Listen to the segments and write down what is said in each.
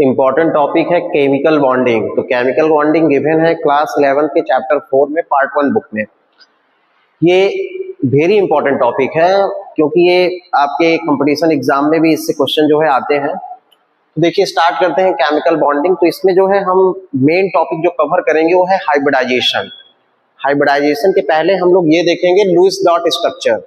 Important topic है chemical bonding. तो chemical bonding given है क्लास 11 के चैप्टर 4 में पार्ट 1 बुक में। ये वेरी इंपॉर्टेंट टॉपिक है क्योंकि ये आपके कंपटीशन एग्जाम में भी इससे क्वेश्चन जो है आते हैं। तो देखिए स्टार्ट करते हैं केमिकल बॉन्डिंग। तो इसमें जो है हम मेन टॉपिक जो कवर करेंगे वो है हाइब्रिडाइजेशन। हाइब्रिडाइजेशन के पहले हम लोग ये देखेंगे लुईस डॉट स्ट्रक्चर।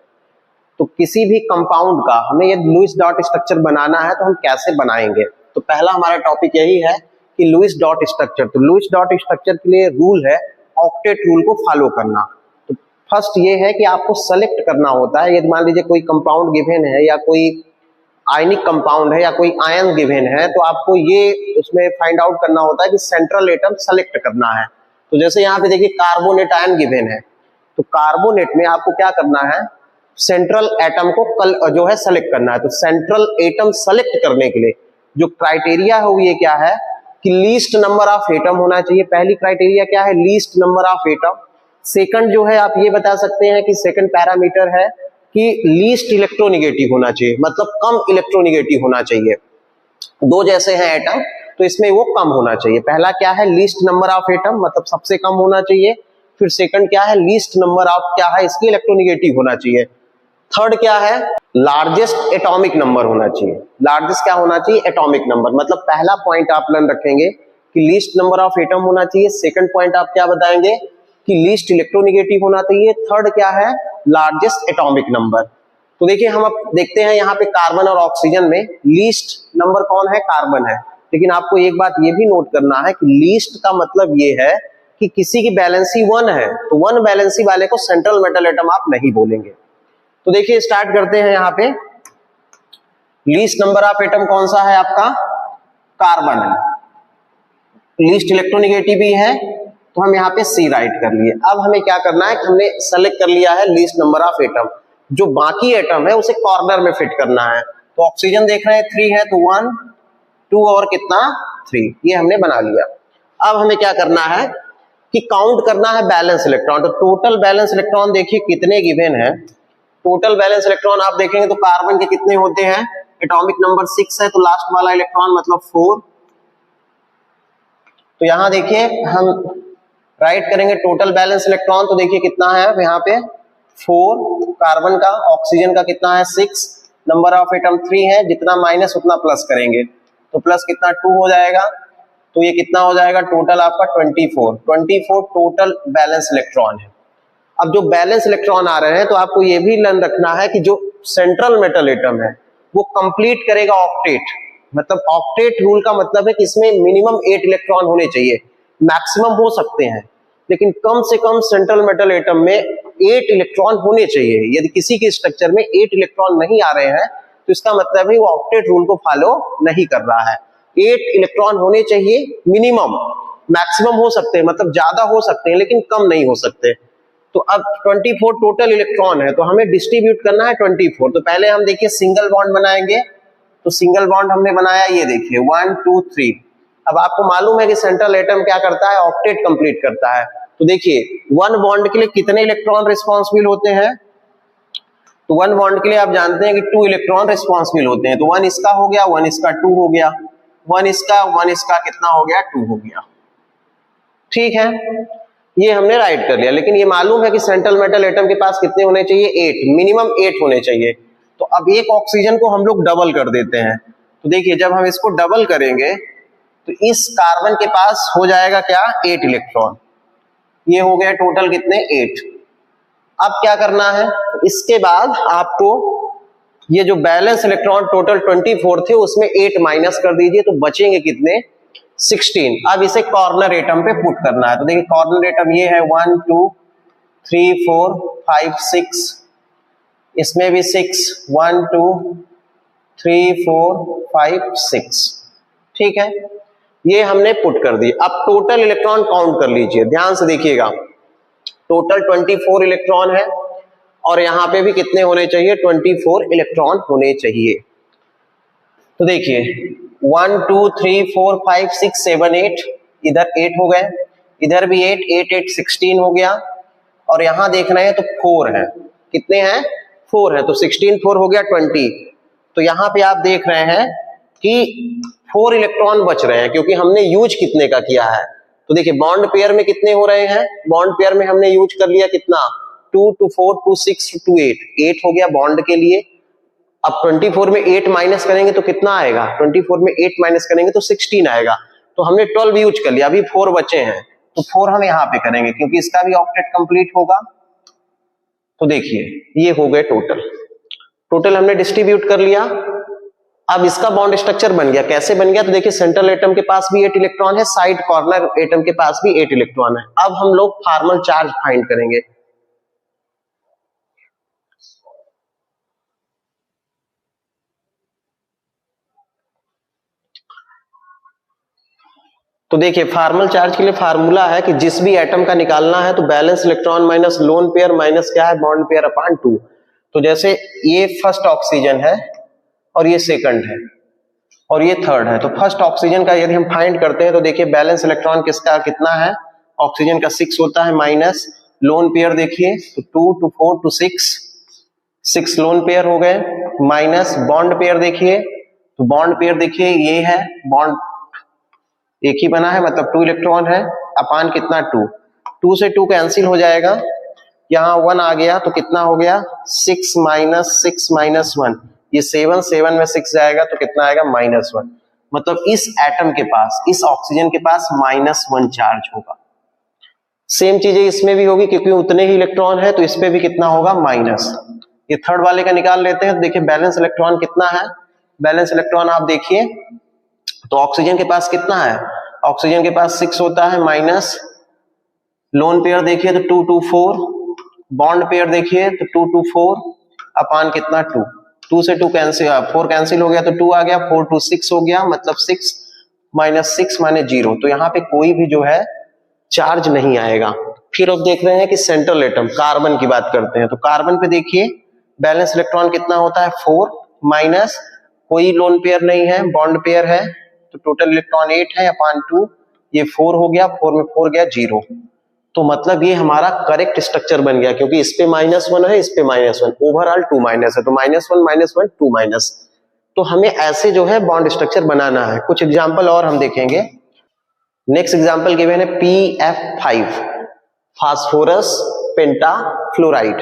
तो किसी भी कंपाउंड का हमें ये लुईस डॉट स्ट्रक्चर बनाना है तो हम कैसे बनाएंगे। तो पहला हमारा टॉपिक यही है कि लुईस डॉट स्ट्रक्चर। तो लुईस डॉट स्ट्रक्चर के लिए रूल है ऑक्टेट रूल को फॉलो करना। तो फर्स्ट ये है कि आपको सेलेक्ट करना होता है। यदि मान लीजिए कोई कंपाउंड गिवन है या कोई आयनिक कंपाउंड है या कोई आयन गिवन है तो आपको ये उसमें फाइंड आउट करना होता है कि सेंट्रल एटम सेलेक्ट करना है। तो जैसे यहाँ पे देखिए कार्बोनेट आयन गिवन है तो कार्बोनेट में आपको क्या करना है, सेंट्रल एटम को जो है सेलेक्ट करना है। तो सेंट्रल एटम सेलेक्ट करने के लिए जो क्राइटेरिया है वो ये क्या है कि लीस्ट नंबर ऑफ एटम होना चाहिए। पहली क्राइटेरिया क्या है, least number of atom. Second जो है आप ये बता सकते हैं कि सेकंड पैरामीटर है कि लीस्ट इलेक्ट्रोनिगेटिव होना चाहिए, मतलब कम इलेक्ट्रोनिगेटिव होना चाहिए। दो जैसे हैं एटम तो इसमें वो कम होना चाहिए। पहला क्या है, लीस्ट नंबर ऑफ एटम, मतलब सबसे कम होना चाहिए। फिर सेकंड क्या है, लीस्ट नंबर ऑफ क्या है इसकी इलेक्ट्रोनिगेटिव होना चाहिए। थर्ड क्या है, लार्जेस्ट एटॉमिक नंबर होना चाहिए। लार्जेस्ट क्या होना चाहिए, एटॉमिक नंबर। मतलब पहला पॉइंट आप लन रखेंगे कि लीस्ट नंबर ऑफ एटम होना चाहिए। सेकंड पॉइंट आप क्या बताएंगे कि लीस्ट इलेक्ट्रोनिगेटिव होना चाहिए। थर्ड क्या है, लार्जेस्ट एटॉमिक नंबर। तो देखिए हम अब देखते हैं यहाँ पे कार्बन और ऑक्सीजन में लीस्ट नंबर कौन है, कार्बन है। लेकिन आपको एक बात ये भी नोट करना है कि लीस्ट का मतलब ये है कि किसी की बैलेंसी 1 है तो 1 बैलेंसी वाले को सेंट्रल मेटल एटम आप नहीं बोलेंगे। तो देखिए स्टार्ट करते हैं। यहाँ पे लीस्ट नंबर ऑफ एटम कौन सा है आपका, कार्बन है। लीस्ट इलेक्ट्रोनिगेटिव भी है तो हम यहाँ पे सी राइट कर लिए। अब हमें क्या करना है कि हमने सेलेक्ट कर लिया है लीस्ट नंबर ऑफ एटम। जो बाकी एटम है उसे कॉर्नर में फिट करना है। तो ऑक्सीजन देख रहे हैं 3 है तो 1 2 और कितना 3, ये हमने बना लिया। अब हमें क्या करना है कि काउंट करना है बैलेंस इलेक्ट्रॉन। तो टोटल बैलेंस इलेक्ट्रॉन देखिए कितने गिवन है। टोटल बैलेंस इलेक्ट्रॉन आप देखेंगे तो कार्बन के कितने होते हैं, एटॉमिक नंबर 6 है तो लास्ट वाला इलेक्ट्रॉन मतलब 4। तो यहां देखिए हम राइट करेंगे टोटल बैलेंस इलेक्ट्रॉन। तो देखिए कितना है यहाँ पे 4 कार्बन का, ऑक्सीजन का कितना है 6, नंबर ऑफ एटम 3 है, जितना माइनस उतना प्लस करेंगे तो प्लस कितना 2 हो जाएगा। तो ये कितना हो जाएगा टोटल आपका 24 टोटल बैलेंस इलेक्ट्रॉन है। अब जो बैलेंस इलेक्ट्रॉन आ रहे हैं तो आपको ये भी लन रखना है कि जो सेंट्रल मेटल एटम है वो कंप्लीट करेगा ऑक्टेट। मतलब ऑक्टेट रूल का मतलब है कि इसमें मिनिमम 8 इलेक्ट्रॉन होने चाहिए। मैक्सिमम हो सकते हैं लेकिन कम से कम सेंट्रल मेटल एटम में 8 इलेक्ट्रॉन होने चाहिए। यदि किसी के स्ट्रक्चर में 8 इलेक्ट्रॉन नहीं आ रहे हैं तो इसका मतलब है वो ऑक्टेट रूल को फॉलो नहीं कर रहा है। 8 इलेक्ट्रॉन होने चाहिए मिनिमम, मैक्सिमम हो सकते हैं, मतलब ज्यादा हो सकते हैं लेकिन कम नहीं हो सकते। तो अब 24 टोटल इलेक्ट्रॉन है तो हमें डिस्ट्रीब्यूट करना है 24। तो पहले हम देखिए सिंगल बॉन्ड बनाएंगे। तो सिंगल बॉन्ड हमने बनाया, ये देखिए 1 2 3। अब आपको मालूम है कि सेंट्रल एटम क्या करता है, ऑक्टेट कंप्लीट करता है। तो देखिए 1 बॉन्ड के लिए कितने इलेक्ट्रॉन रिस्पॉन्सिबल होते हैं। तो 1 बॉन्ड के लिए आप जानते हैं कि 2 इलेक्ट्रॉन रिस्पॉन्सिबल होते हैं। तो 1 इसका हो गया, 1 इसका 2 हो गया, 1 इसका कितना हो गया 2 हो गया। ठीक है, ये हमने राइट कर लिया। लेकिन ये मालूम है कि सेंट्रल मेटल एटम के पास कितने होने चाहिए, 8, मिनिमम 8 होने चाहिए। तो अब एक ऑक्सीजन को हम लोग डबल कर देते हैं। तो देखिए जब हम इसको डबल करेंगे तो इस कार्बन के पास हो जाएगा क्या 8 इलेक्ट्रॉन। ये हो गया टोटल कितने 8। अब क्या करना है, इसके बाद आपको ये जो बैलेंस इलेक्ट्रॉन टोटल 24 थे उसमें 8 माइनस कर दीजिए तो बचेंगे कितने 16। अब इसे कॉर्नर एटम पे पुट करना है। तो देखिए कॉर्नर एटम ये है 1 2 3 4 5 6, इसमें भी 6 1 2 3 4 5 6। ठीक है, ये हमने पुट कर दी। अब टोटल इलेक्ट्रॉन काउंट कर लीजिए, ध्यान से देखिएगा। टोटल 24 इलेक्ट्रॉन है और यहां पे भी कितने होने चाहिए 24 इलेक्ट्रॉन होने चाहिए। तो देखिए 1 2 3 4 5 6 7 8, इधर 8 हो गए, इधर भी 8 8 8 16 हो गया। और यहां देख रहे हैं तो 4 है, कितने हैं 4 है। तो 16 4 हो गया 20। तो यहां पे आप देख रहे हैं कि 4 इलेक्ट्रॉन बच रहे हैं, क्योंकि हमने यूज कितने का किया है। तो देखिए बॉन्ड पेयर में कितने हो रहे हैं, बॉन्ड पेयर में हमने यूज कर लिया कितना, 2 to 4 to 6 to 8 हो गया बॉन्ड के लिए। अब 24 में 8 माइनस करेंगे तो कितना आएगा, 24 में 8 माइनस करेंगे तो 16 आएगा। तो हमने 12 यूज कर लिया, अभी 4 बचे हैं, तो 4 हम यहाँ पे करेंगे क्योंकि इसका भी ऑक्टेट कंप्लीट होगा। तो देखिए ये हो गए टोटल हमने डिस्ट्रीब्यूट कर लिया। अब इसका बॉन्ड स्ट्रक्चर बन गया, कैसे बन गया, तो देखिए सेंट्रल एटम के पास भी 8 इलेक्ट्रॉन है, साइड कॉर्नर एटम के पास भी 8 इलेक्ट्रॉन है। अब हम लोग फॉर्मल चार्ज फाइंड करेंगे। तो देखिए फॉर्मल चार्ज के लिए फार्मूला है कि जिस भी एटम का निकालना है तो balance electron minus lone pair minus क्या है, बॉन्ड पेयर अपॉन 2। तो जैसे ये फर्स्ट ऑक्सीजन है और ये सेकंड है और ये थर्ड है, तो फर्स्ट ऑक्सीजन का यदि हम फाइंड करते हैं तो देखिए बैलेंस इलेक्ट्रॉन किसका कितना है, ऑक्सीजन का 6 होता है, माइनस लोन पेयर देखिए तो 2 to 4 to 6 लोन पेयर हो गए, माइनस बॉन्ड पेयर देखिए, तो बॉन्ड पेयर देखिए ये है, बॉन्ड एक ही बना है मतलब 2 इलेक्ट्रॉन है, अपान कितना 2 से 2 कैंसिल हो जाएगा, यहाँ 1 आ गया तो कितना हो गया 6 माइनस 1, ये 7 में 6 जाएगा तो कितना आएगा -1। मतलब इस एटम के पास, इस ऑक्सीजन के पास -1 चार्ज होगा। सेम चीजें इसमें भी होगी क्योंकि उतने ही इलेक्ट्रॉन है, तो इस पे भी कितना होगा माइनस। ये थर्ड वाले का निकाल लेते हैं, तो देखिए बैलेंस इलेक्ट्रॉन कितना है, बैलेंस इलेक्ट्रॉन आप देखिए तो ऑक्सीजन के पास कितना है, ऑक्सीजन के पास 6 होता है, माइनस लोन पेयर देखिए तो 2 to 4, बॉन्ड पेयर देखिए तो 2 to 4 अपान कितना 2 से 2 कैंसिल, 4 कैंसिल हो गया तो 2 आ गया, 4 to 6 हो गया, मतलब 6 माइनस 0, तो यहाँ पे कोई भी जो है चार्ज नहीं आएगा। फिर अब देख रहे हैं कि सेंट्रल एटम कार्बन की बात करते हैं, तो कार्बन पे देखिए बैलेंस इलेक्ट्रॉन कितना होता है 4, माइनस कोई लोन पेयर नहीं है, बॉन्ड पेयर है, तो टोटल इलेक्ट्रॉन 8 है अपान 2, ये 4 हो गया, 4 में 4 गया 0। तो मतलब ये हमारा करेक्ट स्ट्रक्चर बन गया क्योंकि इस पे -1 है, इस पे -1, ओवरऑल 2 माइनस है, तो -1 2 माइनस। तो हमें ऐसे जो है बॉन्ड स्ट्रक्चर बनाना है। कुछ एग्जांपल और हम देखेंगे। नेक्स्ट एग्जांपल गिवन है PF5 फास्फोरस पेंटाफ्लोराइड।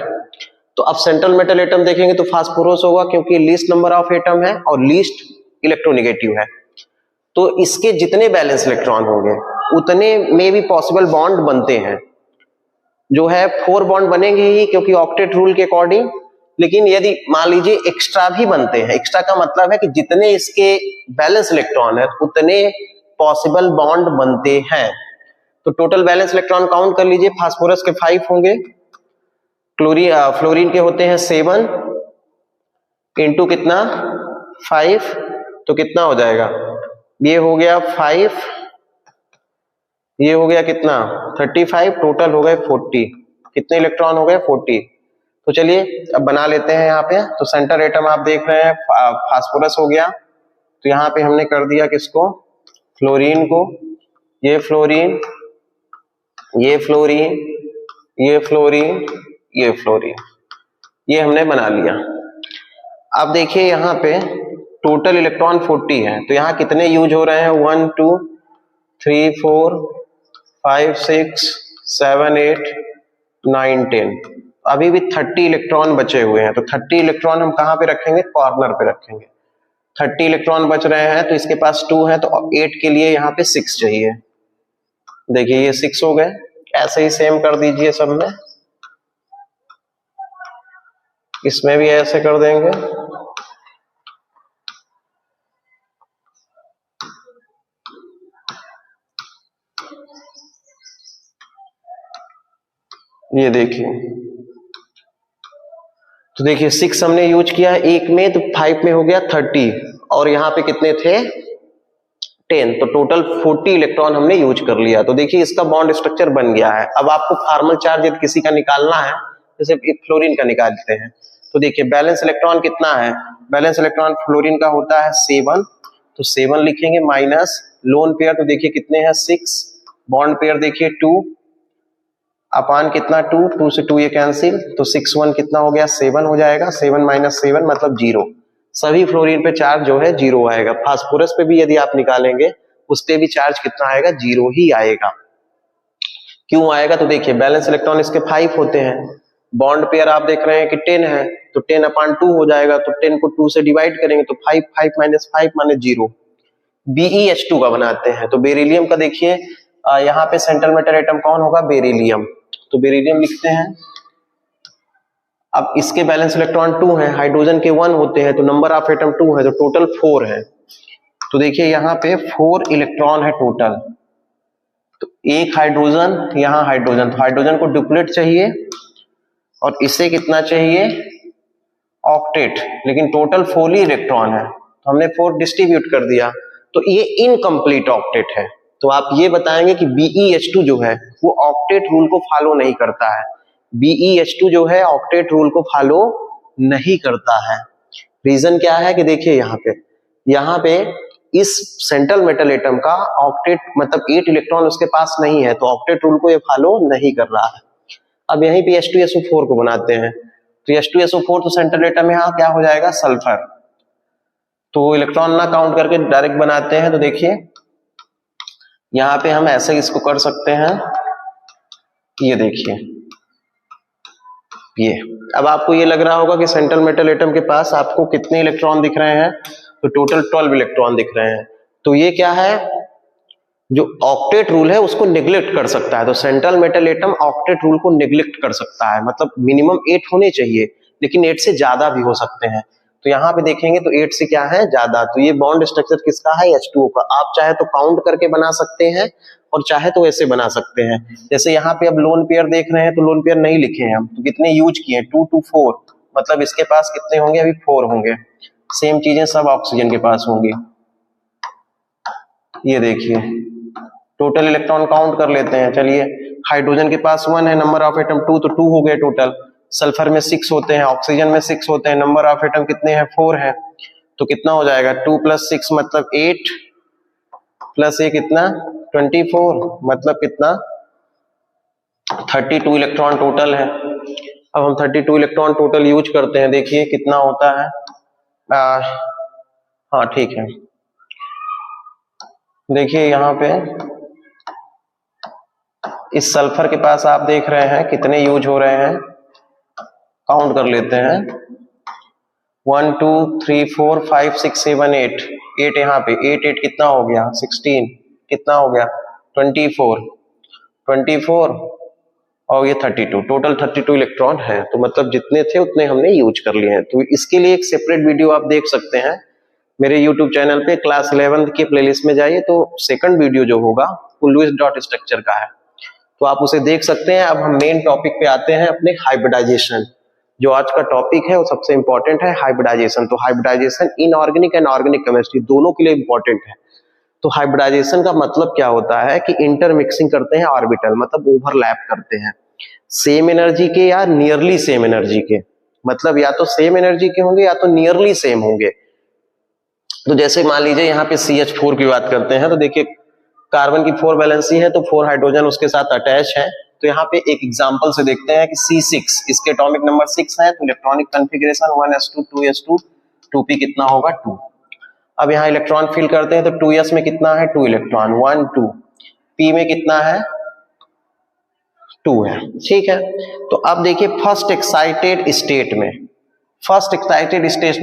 तो अब सेंट्रल मेटल एटम देखेंगे तो फास्फोरस होगा क्योंकि लीस्ट नंबर ऑफ एटम है और लीस्ट इलेक्ट्रोनेगेटिव है, तो इसके जितने बैलेंस इलेक्ट्रॉन होंगे उतने में भी पॉसिबल बॉन्ड बनते हैं, जो है 4 बॉन्ड बनेंगे ही क्योंकि ऑक्टेट रूल के अकॉर्डिंग। लेकिन यदि मान लीजिए एक्स्ट्रा भी बनते हैं, एक्स्ट्रा का मतलब है कि जितने इसके बैलेंस इलेक्ट्रॉन है उतने पॉसिबल बॉन्ड बनते हैं। तो टोटल बैलेंस इलेक्ट्रॉन काउंट कर लीजिए, फास्फोरस के 5 होंगे, फ्लोरीन के होते हैं 7 इंटू कितना 5, तो कितना हो जाएगा, ये हो गया 5, ये हो गया कितना 35, टोटल हो गए 40। कितने इलेक्ट्रॉन हो गए 40। तो चलिए अब बना लेते हैं यहाँ पे। तो सेंटर एटम आप देख रहे हैं फास्फोरस हो गया, तो यहाँ पे हमने कर दिया किसको, फ्लोरीन को, ये फ्लोरीन, ये फ्लोरीन, ये फ्लोरीन, ये फ्लोरीन, ये हमने बना लिया। अब देखिए यहाँ पे टोटल इलेक्ट्रॉन 40 है, तो यहाँ कितने यूज हो रहे हैं 1 2 3 4 5 6 7 8 9 10, अभी भी 30 इलेक्ट्रॉन बचे हुए हैं। तो 30 इलेक्ट्रॉन हम कहाँ पे रखेंगे, कॉर्नर पे रखेंगे। 30 इलेक्ट्रॉन बच रहे हैं, तो इसके पास 2 है, तो 8 के लिए यहाँ पे 6 चाहिए। देखिए ये 6 हो गए, ऐसे ही सेम कर दीजिए सब में, इसमें भी ऐसे कर देंगे। ये देखिए, तो देखिए 6 हमने यूज किया है एक में, तो 5 में हो गया 30, और यहाँ पे कितने थे 10, तो टोटल 40 इलेक्ट्रॉन हमने यूज कर लिया। तो देखिए इसका बॉन्ड स्ट्रक्चर बन गया है। अब आपको फॉर्मल चार्ज यदि किसी का निकालना है, जैसे फ्लोरीन का निकालते हैं, तो देखिए बैलेंस इलेक्ट्रॉन कितना है, बैलेंस इलेक्ट्रॉन फ्लोरीन का होता है 7, तो 7 लिखेंगे, माइनस लोन पेयर तो देखिए कितने हैं 6, बॉन्ड पेयर देखिए 2 अपान कितना 2 से 2 ये कैंसिल, तो 6 1 कितना हो गया 7 हो जाएगा, 7 - 7 मतलब 0। सभी फ्लोरीन पे चार्ज जो है 0 आएगा। फास्फोरस पे भी यदि आप निकालेंगे उस पे भी चार्ज कितना आएगा, 0 ही आएगा। क्यों आएगा, तो देखिए बैलेंस इलेक्ट्रॉन इसके 5 होते हैं, बॉन्ड पेयर आप देख रहे हैं कि 10 है, तो 10/2 हो जाएगा, तो 10 को 2 से डिवाइड करेंगे तो 5, 5 माइनस 5 माइनस 0, BeH2 का बनाते हैं। तो बेरिलियम का देखिए यहाँ पे सेंट्रल मेटल एटम कौन होगा, बेरिलियम, तो बेरिलियम लिखते हैं। अब इसके बैलेंस इलेक्ट्रॉन 2 है, हाइड्रोजन के 1 होते हैं, तो नंबर ऑफ एटम 2 है, तो टोटल 4 है। तो देखिए यहाँ पे 4 इलेक्ट्रॉन है टोटल, तो एक हाइड्रोजन, यहाँ हाइड्रोजन, तो हाइड्रोजन को डुप्लेट चाहिए और इसे कितना चाहिए, ऑक्टेट, लेकिन टोटल 4 ही इलेक्ट्रॉन है, तो हमने 4 डिस्ट्रीब्यूट कर दिया, तो ये इनकम्प्लीट ऑक्टेट है। तो आप ये बताएंगे कि BeH2 जो है वो ऑक्टेट रूल को फॉलो नहीं करता है, BeH2 जो है ऑक्टेट रूल को फॉलो नहीं करता है। रीजन क्या है कि देखिए यहाँ पे इस सेंट्रल मेटल एटम का ऑक्टेट मतलब 8 इलेक्ट्रॉन उसके पास नहीं है, तो ऑक्टेट रूल को ये फॉलो नहीं कर रहा है। अब यहीं पे H2SO4 को बनाते हैं, तो H2SO4 तो सेंट्रल एटम में यहाँ क्या हो जाएगा, सल्फर, तो इलेक्ट्रॉन ना काउंट करके डायरेक्ट बनाते हैं। तो देखिए यहाँ पे हम ऐसे इसको कर सकते हैं, ये देखिए ये। अब आपको ये लग रहा होगा कि सेंट्रल मेटल एटम के पास आपको कितने इलेक्ट्रॉन दिख रहे हैं, तो टोटल 12 इलेक्ट्रॉन दिख रहे हैं। तो ये क्या है, जो ऑक्टेट रूल है उसको निग्लेक्ट कर सकता है, तो central metal atom octet rule को निग्लेक्ट कर सकता है, मतलब मिनिमम 8 होने चाहिए, लेकिन 8 से ज्यादा भी हो सकते हैं। तो यहाँ पे देखेंगे तो 8 से क्या है, ज्यादा। तो ये बॉन्ड स्ट्रक्चर किसका है, H2O का। आप चाहे तो काउंट करके बना सकते हैं और चाहे तो ऐसे बना सकते हैं। जैसे यहाँ पे अब लोन पेयर देख रहे हैं, तो लोन पेयर नहीं लिखे हैं हम, तो कितने यूज किए, 2 to 4, मतलब इसके पास कितने होंगे, अभी 4 होंगे। सेम चीजें सब ऑक्सीजन के पास होंगी। ये देखिए टोटल इलेक्ट्रॉन काउंट कर लेते हैं, चलिए। हाइड्रोजन के पास 1 है, नंबर ऑफ एटम 2, तो 2 हो गए टोटल। सल्फर में 6 होते हैं, ऑक्सीजन में 6 होते हैं, नंबर ऑफ एटम कितने हैं, 4 है, तो कितना हो जाएगा, 2 + 6 मतलब 8 प्लस ये कितना 24, मतलब कितना 32 इलेक्ट्रॉन टोटल है। अब हम 32 इलेक्ट्रॉन टोटल यूज करते हैं, देखिए कितना होता है। हाँ ठीक है, देखिए यहाँ पे इस सल्फर के पास आप देख रहे हैं कितने यूज हो रहे हैं, काउंट कर लेते हैं, 1 2 3 4 5 6 7 8, 8 यहाँ पे 8 8 कितना हो गया, 16 कितना हो गया, 24 और ये 32, टोटल 32 इलेक्ट्रॉन है। तो मतलब जितने थे उतने हमने यूज कर लिए हैं। तो इसके लिए एक सेपरेट वीडियो आप देख सकते हैं मेरे यूट्यूब चैनल पे, क्लास 11 के प्लेलिस्ट में जाइए, तो सेकंड वीडियो जो होगा वो लुईस डॉट स्ट्रक्चर का है, तो आप उसे देख सकते हैं। अब हम मेन टॉपिक पे आते हैं, अपने हाइब्रिडाइजेशन। जो आज का टॉपिक है वो सबसे इंपॉर्टेंट है, हाइब्रिडाइजेशन। तो hybridisation inorganic and organic chemistry दोनों के लिए इंपॉर्टेंट है। तो हाइब्रिडाइजेशन का मतलब क्या होता है कि इंटरमिक्सिंग करते हैं ऑर्बिटल, मतलब ओवरलैप करते हैं सेम एनर्जी के या नियरली सेम एनर्जी के, मतलब या तो सेम एनर्जी के होंगे या तो नियरली सेम होंगे। तो जैसे मान लीजिए यहाँ पे CH4 की बात करते हैं, तो देखिए कार्बन की 4 वैलेंसी है, तो 4 हाइड्रोजन उसके साथ अटैच है। तो यहाँ पे एक एग्जांपल से देखते हैं कि C6, इसके एटॉमिक नंबर 6 है, तो electronic configuration 1s2 2s2 2p कितना होगा 2। अब यहाँ इलेक्ट्रॉन फिल करते हैं, तो 2s में कितना है 2 इलेक्ट्रॉन 1 2, p में कितना है 2 है, ठीक है। तो अब देखिए फर्स्ट एक्साइटेड स्टेट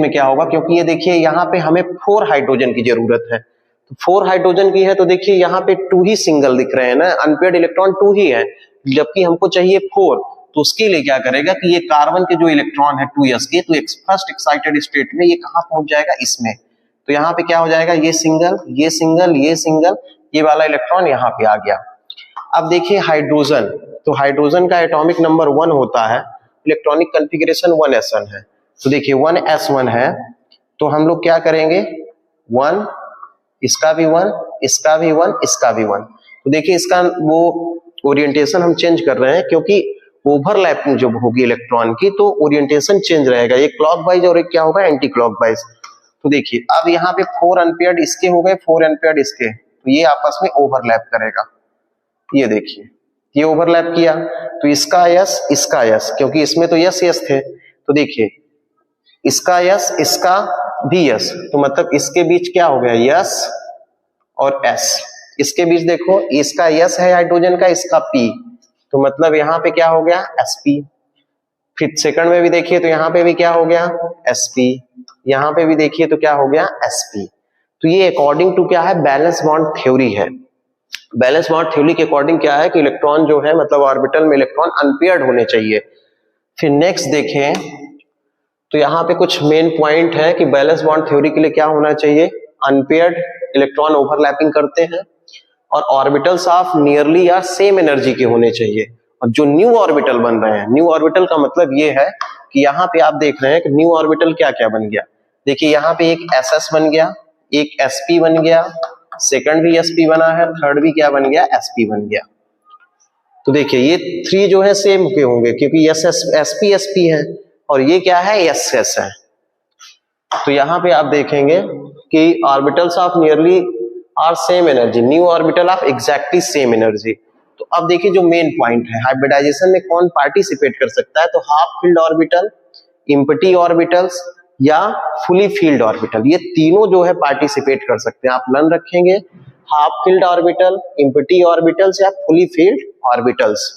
में क्या होगा, क्योंकि ये देखिए यहाँ पे हमें 4 हाइड्रोजन की जरूरत है, तो 4 हाइड्रोजन की है, तो देखिए यहाँ पे 2 ही सिंगल दिख रहे हैं ना, अनपेयर्ड इलेक्ट्रॉन 2 ही है, जबकि हमको चाहिए 4। तो उसके लिए क्या करेगा कि ये कार्बन के जो इलेक्ट्रॉन है 2s के, तो फर्स्ट एक्साइटेड स्टेट में ये कहाँ पहुंच जाएगा, इसमें। तो यहाँ पे क्या हो जाएगा, ये सिंगल ये सिंगल ये सिंगल, ये वाला इलेक्ट्रॉन यहाँ पे आ गया। अब देखिए हाइड्रोजन, तो हाइड्रोजन का एटॉमिक नंबर 1 होता है, इलेक्ट्रॉनिक कॉन्फ़िगरेशन 1s1 है। तो देखिए 1s1 है, तो हम लोग क्या करेंगे 1, इसका भी 1, इसका भी 1, इसका भी 1। तो देखिए इसका वो ओरिएंटेशन हम चेंज कर रहे हैं, क्योंकि ओवरलैपिंग जब होगी इलेक्ट्रॉन की तो ओरिएंटेशन चेंज रहेगा, एक क्लॉकवाइज और एक क्या होगा एंटी क्लॉकवाइज। तो देखिए अब यहाँ पे 4 अनपेयर्ड इसके हो गए, 4 अनपेयर्ड इसके, तो ये आपस में ओवरलैप करेगा। ये देखिए ये ओवरलैप किया, तो इसका यस इसका यस, क्योंकि इसमें तो यस यस थे, तो देखिए इसका यस इसका भी यस, तो मतलब इसके बीच क्या हो गया, यस और एस। इसके बीच देखो, इसका यस है हाइड्रोजन का, इसका पी, तो मतलब यहाँ पे क्या हो गया, sp। फिर सेकंड में भी देखिए तो यहाँ पे भी क्या हो गया, sp, यहाँ पे भी देखिए तो क्या हो गया, sp। तो ये अकॉर्डिंग टू क्या है, बैलेंस बॉन्ड थ्योरी है। बैलेंस बॉन्ड थ्योरी के अकॉर्डिंग क्या है कि इलेक्ट्रॉन जो है मतलब ऑर्बिटल में इलेक्ट्रॉन अनपेयर्ड होने चाहिए। फिर नेक्स्ट देखें तो यहाँ पे कुछ मेन पॉइंट है कि बैलेंस बॉन्ड थ्योरी के लिए क्या होना चाहिए, अनपेयर्ड इलेक्ट्रॉन ओवरलैपिंग करते हैं और ऑर्बिटल्स ऑफ नियरली या सेम एनर्जी के होने चाहिए। और जो न्यू ऑर्बिटल बन रहे हैं, न्यू ऑर्बिटल का मतलब ये है कि यहाँ पे आप देख रहे हैं कि न्यू ऑर्बिटल क्या क्या बन गया। देखिए यहाँ पे एक ss बन गया, एक sp बन गया, सेकंड भी sp बना है, थर्ड भी क्या बन गया, sp बन गया। तो देखिए ये थ्री जो है सेम के होंगे क्योंकि sp sp है और ये क्या है, ss है। तो यहाँ पे आप देखेंगे कि orbitals of nearly are same energy, new orbital of exactly same energy. तो अब देखिए जो मेन पॉइंट है, हाइब्रिडाइजेशन में कौन पार्टिसिपेट कर सकता है, तो half filled orbital, empty orbitals या फुली फील्ड ऑर्बिटल, ये तीनों जो है पार्टिसिपेट कर सकते हैं। आप लर्न रखेंगे half filled orbital, empty orbitals या फुली फील्ड ऑर्बिटल्स।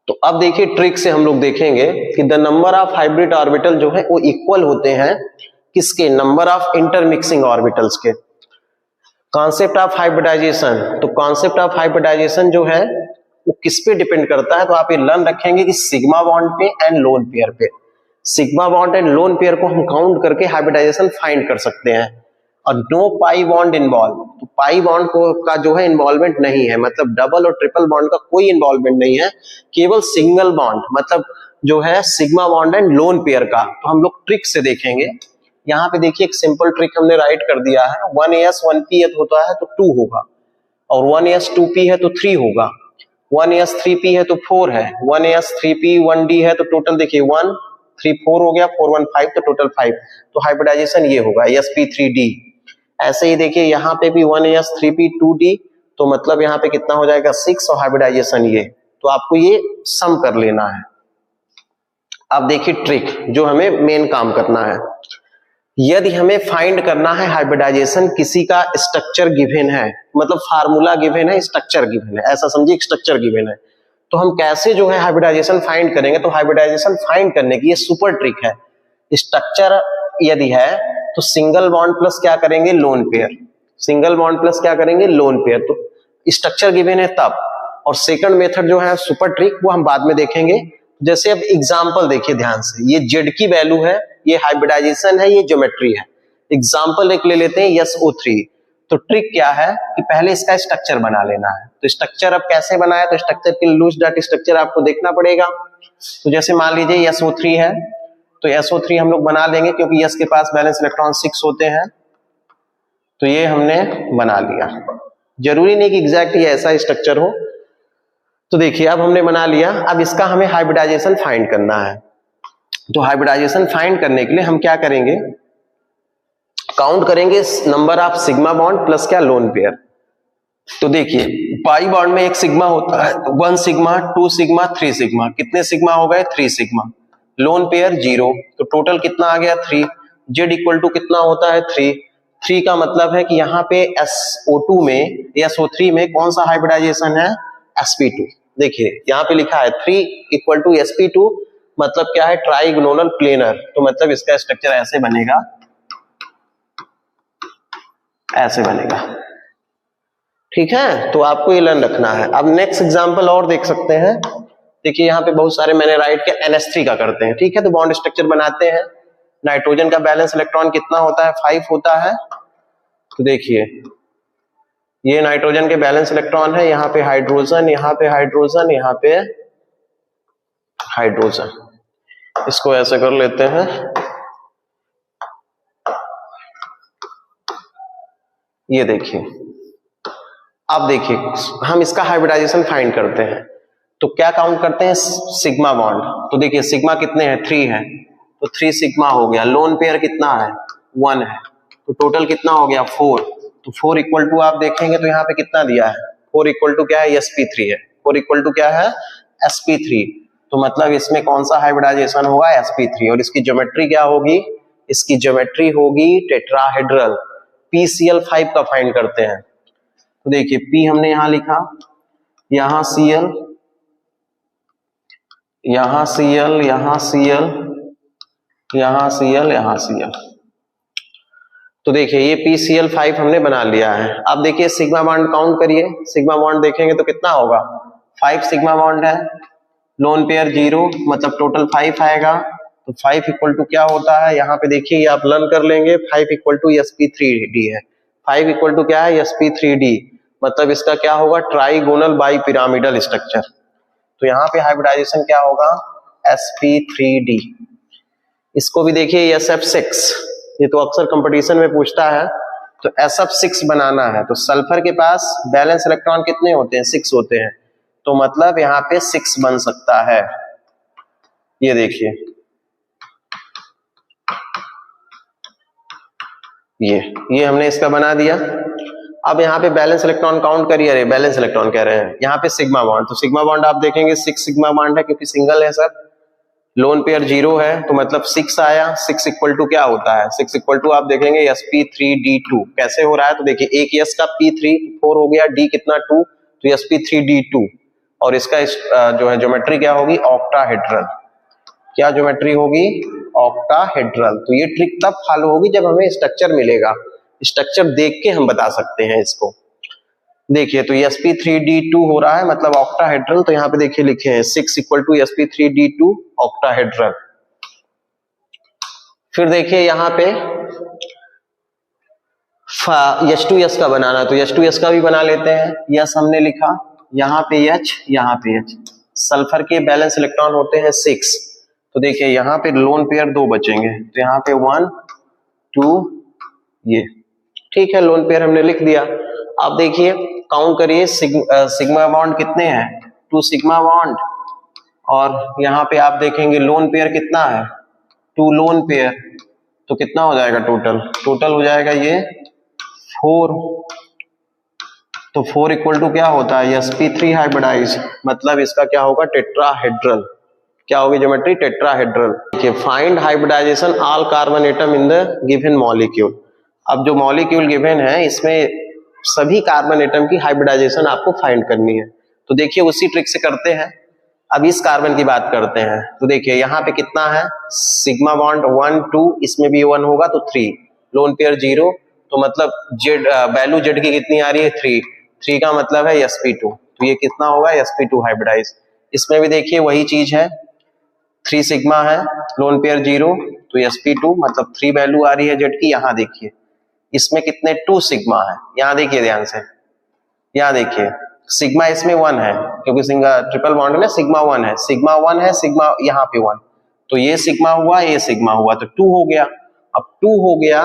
तो अब देखिए ट्रिक से हम लोग देखेंगे कि the number of hybrid orbital जो है वो इक्वल होते हैं किसके, नंबर ऑफ इंटरमिक्सिंग ऑर्बिटल्स के। कॉन्सेप्ट ऑफ हाइब्रिडाइजेशन, तो कॉन्सेप्ट ऑफ हाइब्रिडाइजेशन जो है वो किस पे डिपेंड करता है, तो आप ये लर्न रखेंगे कि सिग्मा बॉन्ड पे एंड लोन पेयर पे। Sigma bond and lone pair को हम काउंट करके हाइब्रिडाइजेशन फाइंड कर सकते हैं। और नो पाई बॉन्ड इन्वॉल्व, तो पाई बॉन्ड को का जो है इन्वॉल्वमेंट नहीं है, मतलब डबल और ट्रिपल बॉन्ड का कोई इन्वॉल्वमेंट नहीं है, केवल सिंगल बॉन्ड मतलब जो है sigma bond and lone pair का। तो हम लोग ट्रिक से देखेंगे। यहाँ पे देखिए एक सिंपल ट्रिक हमने राइट कर दिया है, 1s 1p होता है तो 2 होगा, और 1s 2p है तो 3 होगा, 1s 3p है तो 4 है, 1s 3p 1d है तो टोटल देखिए 1 3 4 हो गया, 4 1 5 तो टोटल 5। तो हाइब्रिडाइजेशन ये होगा sp3d। ऐसे ही देखिए यहाँ पे भी 1s 3p 2d, तो मतलब यहाँ पे कितना हो जाएगा 6, और हाइब्रिडाइजेशन ये, तो आपको ये सम कर लेना है। अब देखिए ट्रिक जो हमें मेन काम करना है, यदि हमें फाइंड करना है हाइब्रिडाइजेशन, किसी का स्ट्रक्चर गिवन है, मतलब फार्मूला गिवन है, स्ट्रक्चर गिवन है, ऐसा समझिए स्ट्रक्चर गिवन है, तो हम कैसे जो है हाइब्रिडाइजेशन फाइंड करेंगे। तो हाइब्रिडाइजेशन फाइंड करने की ये सुपर ट्रिक है। स्ट्रक्चर यदि है तो सिंगल बॉन्ड प्लस क्या करेंगे, lone pair, single bond plus क्या करेंगे, लोन पेयर। तो स्ट्रक्चर गिवन है तब, और सेकंड मेथड जो है सुपर ट्रिक वो हम बाद में देखेंगे। जैसे अब एग्जांपल देखिए ध्यान से, ये जेड की वैल्यू है, ये हाइब्रिडाइजेशन है, ये ज्योमेट्री है। एग्जांपल एक ले लेते हैं SO3। तो ट्रिक क्या है कि पहले इसका स्ट्रक्चर बना लेना है। तो स्ट्रक्चर अब कैसे बनाया, तो स्ट्रक्चर के लूज डॉट स्ट्रक्चर आपको देखना पड़ेगा। तो जैसे मान लीजिए SO3 है, तो SO3 हम लोग बना लेंगे क्योंकि S के पास बैलेंस इलेक्ट्रॉन 6 होते हैं, तो ये हमने बना लिया। जरूरी नहीं कि एग्जैक्ट ये ऐसा स्ट्रक्चर हो। तो देखिए अब हमने बना लिया, अब इसका हमें हाइब्रिडाइजेशन फाइंड करना है। तो हाइब्रिडाइजेशन फाइंड करने के लिए हम क्या करेंगे, काउंट करेंगे number of sigma bond plus क्या, लोन पेयर। तो देखिए पाई बॉन्ड में एक सिग्मा होता है, 1 सिग्मा 2 सिग्मा 3 सिग्मा, कितने सिग्मा हो गए, 3 सिग्मा। लोन पेयर 0, तो टोटल कितना आ गया 3। जेड इक्वल टू कितना होता है 3। 3 का मतलब है कि यहाँ पे SO2 में SO3 में कौन सा हाइब्रिडाइजेशन है, sp2। देखिए यहाँ पे लिखा है 3 इक्वल टू sp2, मतलब क्या है, ट्राइगोनल प्लेनर। तो मतलब इसका स्ट्रक्चर ऐसे बनेगा, ऐसे बनेगा, ठीक है। तो आपको ये लर्न रखना है। अब नेक्स्ट एग्जांपल और देख सकते हैं। देखिए यहाँ पे बहुत सारे मैंने राइट के NH3 का करते हैं, ठीक है। तो बॉन्ड स्ट्रक्चर बनाते हैं। नाइट्रोजन का बैलेंस इलेक्ट्रॉन कितना होता है, 5 होता है। तो देखिए ये नाइट्रोजन के बैलेंस इलेक्ट्रॉन है, यहाँ पे हाइड्रोजन, यहाँ पे हाइड्रोजन, यहाँ पे हाइड्रोजन। इसको ऐसे कर लेते हैं, ये देखिए। अब देखिए हम इसका हाइब्रिडाइजेशन फाइंड करते हैं। तो क्या काउंट करते हैं, सिग्मा बॉन्ड। तो देखिए सिग्मा कितने हैं, 3 है, तो 3 सिग्मा हो गया। लोन पेयर कितना है, 1 है, तो टोटल कितना हो गया 4। तो 4 इक्वल टू आप देखेंगे तो यहाँ पे कितना दिया है, 4 इक्वल टू क्या है, sp3 है। 4 इक्वल टू क्या है, sp3। तो मतलब इसमें कौन सा हाइब्रिडाइजेशन होगा, sp3। और इसकी ज्योमेट्री क्या होगी, इसकी ज्योमेट्री होगी टेट्राहेड्रल। PCl5 का फाइंड करते हैं। तो देखिए P हमने यहां लिखा, यहां Cl, यहां Cl, यहां Cl, यहां Cl, यहां Cl। तो देखिए ये PCl5 हमने बना लिया है। अब देखिए सिग्मा बॉन्ड काउंट करिए, सिग्मा बॉन्ड देखेंगे तो कितना होगा, 5 सिग्मा बॉन्ड है, लोन पेयर 0 मतलब टोटल 5 आएगा। तो 5 इक्वल टू क्या होता है, यहाँ पे देखिए ये आप लर्न कर लेंगे, 5 इक्वल टू sp3d है। 5 इक्वल टू क्या है, sp3d, मतलब इसका क्या होगा, ट्राइगोनल बाई पिरामिडल स्ट्रक्चर। तो यहाँ पे हाइब्रिडाइजेशन क्या होगा, sp3d। इसको भी देखिए sf6, ये तो अक्सर कंपटीशन में पूछता है। तो sf6 बनाना है तो सल्फर के पास बैलेंस इलेक्ट्रॉन कितने होते हैं, 6 होते हैं। तो मतलब यहाँ पे 6 बन सकता है। ये देखिए ये हमने इसका बना दिया। अब यहाँ पे बैलेंस इलेक्ट्रॉन काउंट करिए, अरे बैलेंस इलेक्ट्रॉन कह रहे हैं, यहाँ पे सिग्मा बॉन्ड, तो सिग्मा बॉन्ड आप देखेंगे 6 सिग्मा बॉन्ड है क्योंकि सिंगल है सर। लोन पेयर 0 है तो मतलब 6 आया। 6 इक्वल टू क्या होता है, 6 इक्वल टू आप देखेंगे sp3d2। कैसे हो रहा है, तो देखिए एक s का p3 4 हो गया, d कितना 2, तो sp3d2। और इसका जो है ज्योमेट्री क्या होगी, ऑक्टाहेड्रल। क्या ज्योमेट्री होगी, ऑक्टाहेड्रल। तो ये ट्रिक तब फॉलो होगी जब हमें स्ट्रक्चर मिलेगा, स्ट्रक्चर देख के हम बता सकते हैं इसको। देखिए तो sp3d2 हो रहा है मतलब ऑक्टाहेड्रल। तो यहाँ पे देखिए लिखे हैं 6 इक्वल टू sp3d2 ऑक्टाहेड्रल। फिर देखिए यहाँ पे H2S का बनाना, तो H2S का भी बना लेते हैं। यस हमने लिखा, यहाँ पे H, यहाँ पे H। सल्फर के बैलेंस इलेक्ट्रॉन होते हैं 6। तो देखिए यहाँ पे लोन पेयर 2 बचेंगे, तो यहाँ पे 1 2, ये ठीक है, लोन पेयर हमने लिख दिया। अब देखिए काउंट करिए, सिग्मा बॉन्ड कितने हैं, 2 सिग्मा बॉन्ड, और यहाँ पे आप देखेंगे लोन पेयर कितना है, 2 लोन पेयर। तो कितना हो जाएगा टोटल हो जाएगा ये 4। तो 4 इक्वल टू क्या होता है, sp3 हाइब्रिडाइज, मतलब इसका क्या होगा, टेट्राहेड्रल। क्या होगी ज्योमेट्री, टेट्राहेड्रल। देखिए find hybridisation all carbon atom in the given molecule. अब जो मॉलिक्यूल गिवन है इसमें सभी कार्बन एटम की हाइब्रिडाइजेशन आपको फाइंड करनी है। तो देखिए उसी ट्रिक से करते हैं। अब इस कार्बन की बात करते हैं, तो देखिए यहाँ पे कितना है, सिग्मा बॉन्ड 1 2, इसमें भी 1 होगा तो 3, लोन पेयर 0, तो मतलब जेड वैल्यू जेड की कितनी आ रही है, 3 का मतलब है sp2। तो ये कितना होगा, sp2 हाइब्रिडाइज। इसमें भी देखिए वही चीज है, 3 सिग्मा है, लोन पेयर 0, तो sp2 मतलब 3 वैल्यू आ रही है जेड की। यहाँ देखिए इसमें कितने 2 सिग्मा है, यहाँ देखिए ध्यान से, यहाँ देखिए सिग्मा इसमें 1 है क्योंकि ट्रिपल बॉन्ड में सिग्मा 1 है, सिग्मा 1 है, सिग्मा यहाँ पे 1, तो ये सिग्मा हुआ, ये सिग्मा हुआ, तो 2 हो गया। अब 2 हो गया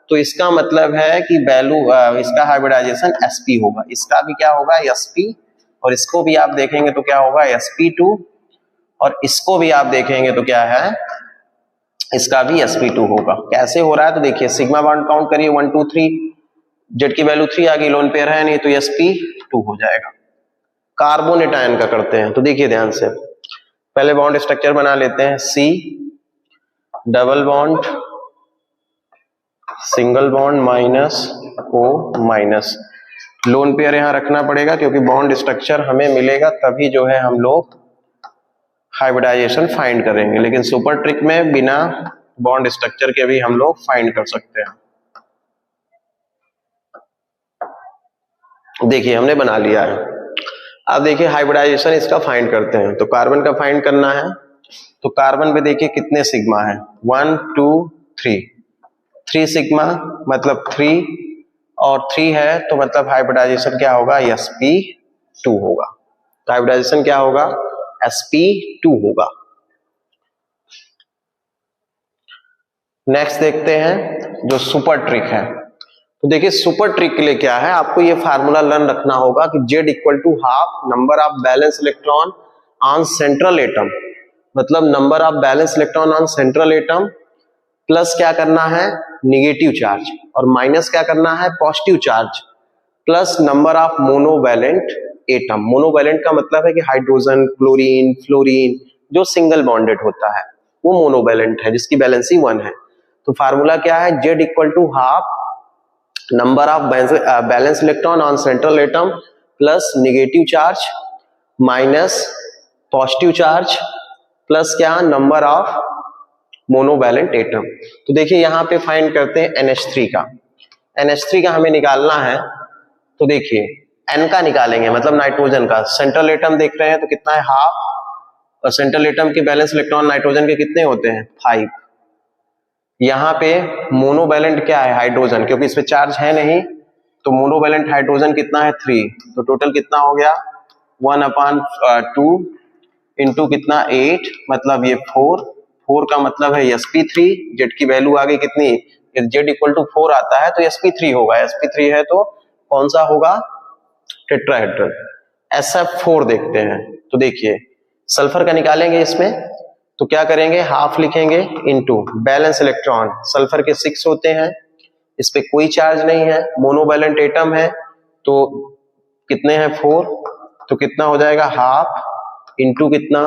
तो इसका मतलब है कि वैल्यू इसका हाइब्रिडाइजेशन sp होगा, इसका भी क्या होगा sp, और इसको भी आप देखेंगे तो क्या होगा sp2, और इसको भी आप देखेंगे तो क्या है, इसका भी sp2 होगा। कैसे हो रहा है, तो देखिए सिग्मा बॉन्ड काउंट करिए 1 2 3, जेड की वैल्यू 3 आ गई, लोन पेयर है नहीं तो sp2 हो जाएगा। कार्बोनेट आयन का करते हैं, तो देखिए ध्यान से, पहले बॉन्ड स्ट्रक्चर बना लेते हैं, C double bond single bond minus O minus. Lone pair यहां रखना पड़ेगा क्योंकि बॉन्ड स्ट्रक्चर हमें मिलेगा तभी जो है हम लोग हाइब्रिडाइजेशन फाइंड करेंगे, लेकिन सुपर ट्रिक में बिना बॉन्ड स्ट्रक्चर के भी हम लोग फाइंड कर सकते हैं। देखिए हमने बना लिया है। अब देखिए हाइब्रिडाइजेशन इसका फाइंड करते हैं, तो कार्बन का फाइंड करना है। तो कार्बन पे देखिए कितने सिग्मा है, 1 2 3 सिग्मा मतलब 3, और 3 है तो मतलब हाइब्रिडाइजेशन क्या होगा, sp2 होगा। तो हाइब्रिडाइजेशन क्या होगा, sp2 होगा। नेक्स्ट देखते हैं जो सुपर ट्रिक है। तो देखिए सुपर ट्रिक के लिए क्या है, आपको ये फार्मूला लर्न रखना होगा कि Z equal to half number of valence electron on central atom, मतलब number of valence electron on central atom plus क्या करना है, निगेटिव चार्ज, और माइनस क्या करना है, positive charge, plus number of monovalent atom. Monovalent का मतलब है कि हाइड्रोजन, क्लोरीन, फ्लोरीन जो सिंगल बॉन्डेड होता है वो मोनोवैलेंट है, जिसकी वैलेंसी 1 है। तो फार्मूला क्या है, Z equal to half number of valence electron on central atom plus negative charge minus positive charge plus क्या, नंबर ऑफ मोनोवैलेंट एटम। तो देखिए यहाँ पे फाइंड करते हैं NH3 का। NH3 का हमें निकालना है, तो देखिए N का निकालेंगे, मतलब नाइट्रोजन का। सेंट्रल एटम देख रहे हैं तो कितना है, हाफ, और सेंट्रल एटम के बैलेंस इलेक्ट्रॉन नाइट्रोजन के कितने होते हैं, 5। यहाँ पे मोनोवैलेंट क्या है, हाइड्रोजन, क्योंकि इस पे चार्ज है नहीं, तो मोनोवैलेंट हाइड्रोजन कितना है, 3। तो टोटल कितना हो गया, 1/2 इंटू कितना 8, मतलब ये 4 का मतलब है sp3। जेड की वैल्यू आ गई कितनी, Z इक्वल टू 4 आता है तो sp3 होगा, sp3 है तो कौन सा होगा, टेट्राहेड्रल। SF4 देखते हैं, तो देखिए सल्फर का निकालेंगे इसमें, तो क्या करेंगे, हाफ लिखेंगे इनटू बैलेंस इलेक्ट्रॉन, सल्फर के 6 होते हैं, इस पे कोई चार्ज नहीं है, मोनोवैलेंट एटम है, तो कितने हैं 4, तो कितना हो जाएगा हाफ इंटू कितना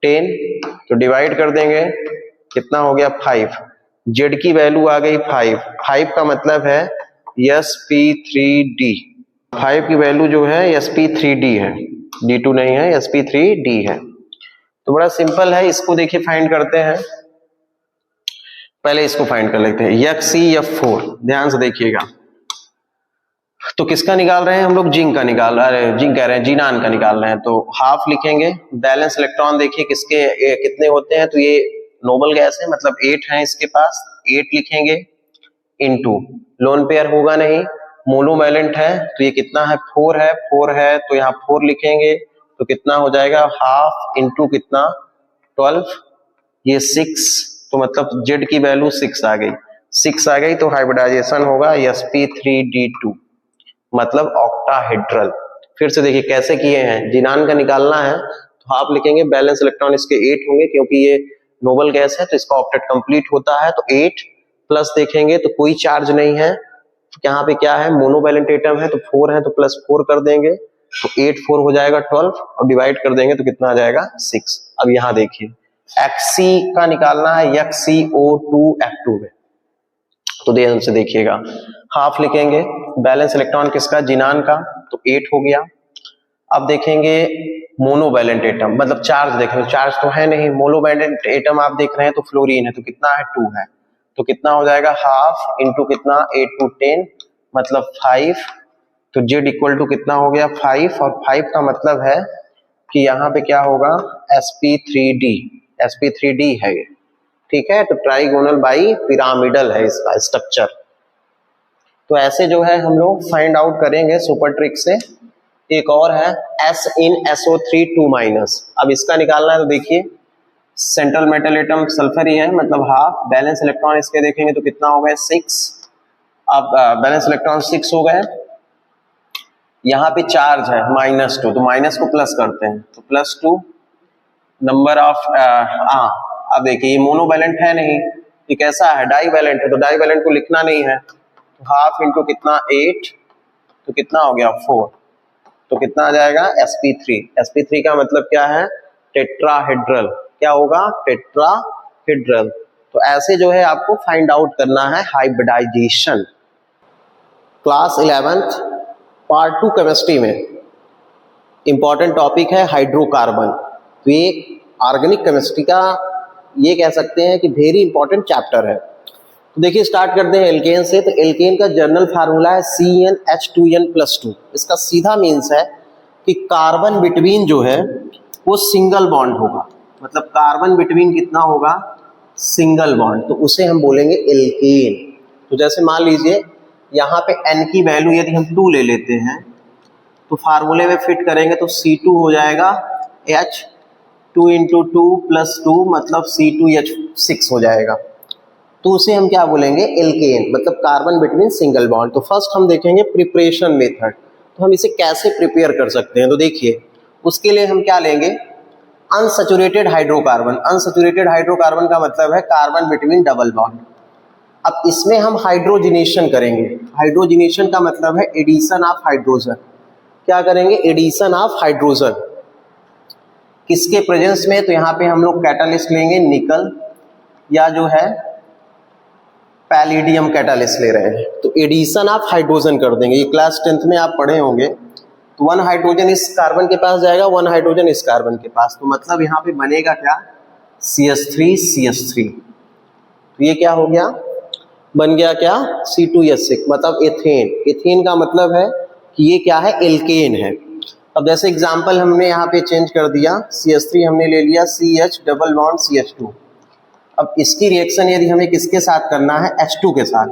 10, तो डिवाइड कर देंगे, कितना हो गया 5। जेड की वैल्यू आ गई 5 का मतलब है sp3d, 5 की वैल्यू जो है sp3d है, d2 नहीं है, sp3d है। तो बड़ा सिंपल है, इसको देखिए फाइंड करते हैं। पहले इसको फाइंड कर लेते हैं, HCF4, ध्यान से देखिएगा। तो किसका निकाल रहे हैं हम लोग, जिंक का निकाल रहे हैं, जिंक कह रहे हैं, जीनान का निकाल रहे हैं, तो हाफ लिखेंगे। बैलेंस इलेक्ट्रॉन देखिए किसके कितने होते हैं, तो ये नोबल गैस है, मतलब 8 है इसके पास, 8 लिखेंगे इनटू, लोन पेयर होगा नहीं, मोनोवैलेंट है, तो ये कितना है 4 है, तो यहाँ 4 लिखेंगे, तो कितना हो जाएगा हाफ इंटू कितना 12, ये 6, तो मतलब जेड की वैल्यू 6 आ गई, तो हाइब्रिडाइजेशन होगा sp3d2, मतलब ऑक्टाहेड्रल। फिर से देखिए कैसे किए हैं, जिनान का निकालना है तो हाफ लिखेंगे, बैलेंस इलेक्ट्रॉन इसके 8 होंगे, क्योंकि ये नोबल गैस है तो इसका ऑक्टेट कंप्लीट होता है, तो 8 प्लस देखेंगे तो कोई चार्ज नहीं है, यहाँ पे क्या है, मोनोवैलेंट एटम है, तो 4 है तो प्लस 4 कर देंगे, तो 8 4 हो जाएगा 12, और डिवाइड कर देंगे तो कितना आ जाएगा 6। अब यहाँ देखिए Xc का निकालना है, XCO2F2 में, तो ध्यान से देखिएगा, हाफ लिखेंगे, बैलेंस इलेक्ट्रॉन किसका, जिनान का, तो 8 हो गया। अब देखेंगे मोनोवैलेंट एटम, मतलब चार्ज देखेंगे, चार्ज तो है नहीं, मोनोवैलेंट एटम आप देख रहे हैं तो फ्लोरीन है, तो कितना है 2 है, तो कितना हो जाएगा हाफ इंटू कितना 8 to 10, मतलब 5, तो Z इक्वल टू कितना हो गया 5, और 5 का मतलब है कि यहाँ पे क्या होगा sp3d है ये, ठीक है, तो ट्राइगोनल बाई पिरामिडल है इसका स्ट्रक्चर। तो ऐसे जो है हम लोग फाइंड आउट करेंगे सुपर ट्रिक से। एक और है SnSO3 2-, अब इसका निकालना है, तो देखिए सेंट्रल मेटल एटम सल्फर ही है, मतलब हाफ, बैलेंस इलेक्ट्रॉन इसके देखेंगे तो कितना हो गया 6, अब बैलेंस इलेक्ट्रॉन 6 हो गए, यहाँ पे चार्ज है -2, तो माइनस को प्लस करते हैं, तो +2 नंबर ऑफ, अब देखिए ये मोनोवैलेंट है नहीं, ये कैसा है, डाईवैलेंट है, तो डाईवैलेंट को लिखना नहीं है, तो हाफ इंटू कितना 8, तो कितना हो गया 4, तो कितना आ जाएगा sp3 का मतलब क्या है, टेट्राहेड्रल, क्या होगा, टेट्राहेड्रल। तो ऐसे जो है आपको फाइंड आउट करना है hybridisation. Class 11th part 2 chemistry में इंपॉर्टेंट टॉपिक है हाइड्रोकार्बन। तो ये ऑर्गेनिक केमिस्ट्री का ये कह सकते हैं कि वेरी इंपॉर्टेंट चैप्टर है। तो देखिए स्टार्ट करते हैं एल्केन से। तो एल्केन का जनरल फार्मूला है CnH2n+2। इसका सीधा मीन्स है कि कार्बन बिटवीन जो है वो सिंगल बॉन्ड होगा, मतलब कार्बन बिटवीन कितना होगा, सिंगल बॉन्ड, तो उसे हम बोलेंगे एल्केन। तो जैसे मान लीजिए यहाँ पे N की वैल्यू यदि हम 2 ले लेते हैं तो फार्मूले में फिट करेंगे तो C2 हो जाएगा H, 2 × 2 + 2 मतलब C2H6 हो जाएगा। तो उसे हम क्या बोलेंगे, एल्केन, मतलब कार्बन बिटवीन सिंगल बॉन्ड। तो फर्स्ट हम देखेंगे प्रिपरेशन मेथड, तो हम इसे कैसे प्रिपेयर कर सकते हैं। तो देखिए उसके लिए हम क्या लेंगे, अनसैचुरेटेड हाइड्रोकार्बन। अनसैचुरेटेड हाइड्रोकार्बन का मतलब है कार्बन बिटवीन डबल बॉन्ड। अब इसमें हम हाइड्रोजिनेशन करेंगे। हाइड्रोजिनेशन का मतलब है एडिशन ऑफ हाइड्रोजन। क्या करेंगे, एडिशन ऑफ हाइड्रोजन, किसके प्रेजेंस में, तो यहाँ पे हम लोग कैटालिस्ट लेंगे निकल, या जो है पैलिडियम कैटालिस्ट ले रहे हैं तो एडिशन आप हाइड्रोजन कर देंगे। ये क्लास 10th में आप पढ़े होंगे। तो 1 हाइड्रोजन इस कार्बन के पास जाएगा, 1 हाइड्रोजन इस कार्बन के पास, तो मतलब यहाँ पे बनेगा क्या, CH3 CH3। तो ये क्या हो गया, बन गया क्या, C2H6, मतलब एथेन। एथेन का मतलब है कि ये क्या है, एल्केन है। अब जैसे एग्जांपल हमने यहाँ पे चेंज कर दिया, CH3 हमने ले लिया CH डबल बॉन्ड CH2। अब इसकी रिएक्शन यदि हमें किसके साथ करना है, H2 के साथ,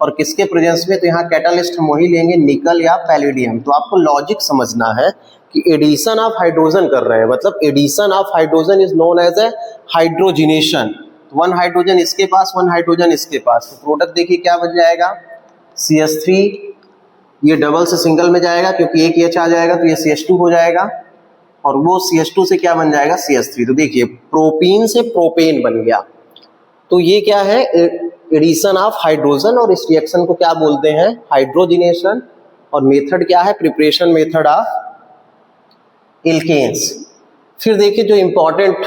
और किसके प्रेजेंस में, तो यहाँ कैटालिस्ट हम वही लेंगे, निकल या पैलिडियम। तो आपको लॉजिक समझना है कि एडिशन ऑफ हाइड्रोजन कर रहे हैं, मतलब addition of hydrogen is known as a hydrogenation. 1 hydrogen इसके पास, 1 हाइड्रोजन इसके पास, तो प्रोडक्ट देखिए क्या बन जाएगा, CH3, ये डबल से सिंगल में जाएगा क्योंकि एक H आ जाएगा तो ये CH2 हो जाएगा, और वो CH2 से क्या बन जाएगा, CH3। तो देखिए प्रोपीन से प्रोपेन बन गया। तो ये क्या है, एडिशन ऑफ हाइड्रोजन, और इस रिएक्शन को क्या बोलते हैं, हाइड्रोजिनेशन। और मेथड क्या है, प्रिपरेशन मेथड ऑफ एल्केन्स। फिर देखिए जो इंपॉर्टेंट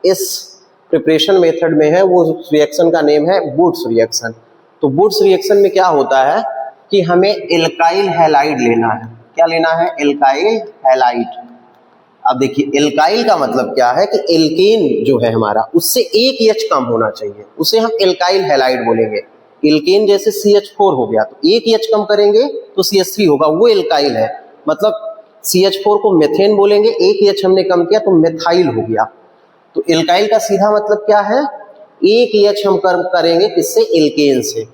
इस प्रिपरेशन मेथड में है वो रिएक्शन का नेम है वुड्स रिएक्शन। तो वुड्स रिएक्शन में क्या होता है कि हमें एल्काइल हैलाइड लेना है। क्या लेना है, एल्काइल हैलाइड। अब देखिए एल्काइल का मतलब क्या है कि एल्केन जो है हमारा उससे एक H कम होना चाहिए, उसे हम एल्काइल हैलाइड बोलेंगे। एल्केन जैसे CH4 हो गया तो एक H कम करेंगे तो CH3 होगा, वो एल्काइल है। मतलब CH4 को मेथेन बोलेंगे, एक H हमने कम किया तो मेथाइल हो गया। तो एल्काइल का सीधा मतलब क्या है, एक H हम करेंगे किससे, एल्केन से।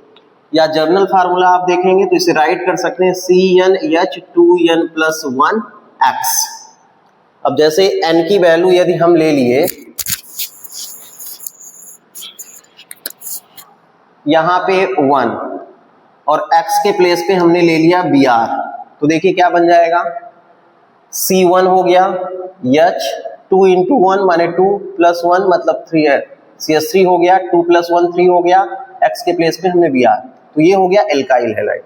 या जर्नल फार्मूला आप देखेंगे तो इसे राइट कर सकते हैं CnH2n+1X। अब जैसे N की वैल्यू यदि हम ले लिए, यहां पे 1 और X के प्लेस पे हमने ले लिया Br, तो देखिए क्या बन जाएगा, C1 हो गया, H 2 × 1 माने 2 + 1 मतलब 3 है, CH3 हो गया, 2 + 1 3 हो गया, X के प्लेस पे हमने Br, तो ये हो गया एल्काइल हैलाइड।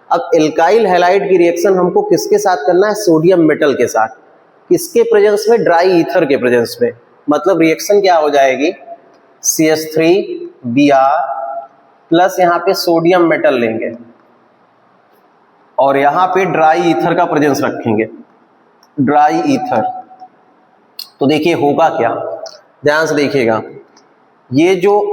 अब एल्काइल हैलाइड की रिएक्शन हमको किसके साथ करना है, सोडियम मेटल के साथ। किसके प्रेजेंस में, ड्राई ईथर के प्रेजेंस में। मतलब रिएक्शन क्या हो जाएगी, CH3 Br प्लस यहाँ पे सोडियम मेटल लेंगे और यहाँ पे ड्राई ईथर का प्रेजेंस रखेंगे, ड्राई ईथर। तो देखिए होगा क्या, ध्यान से देखिएगा, ये जो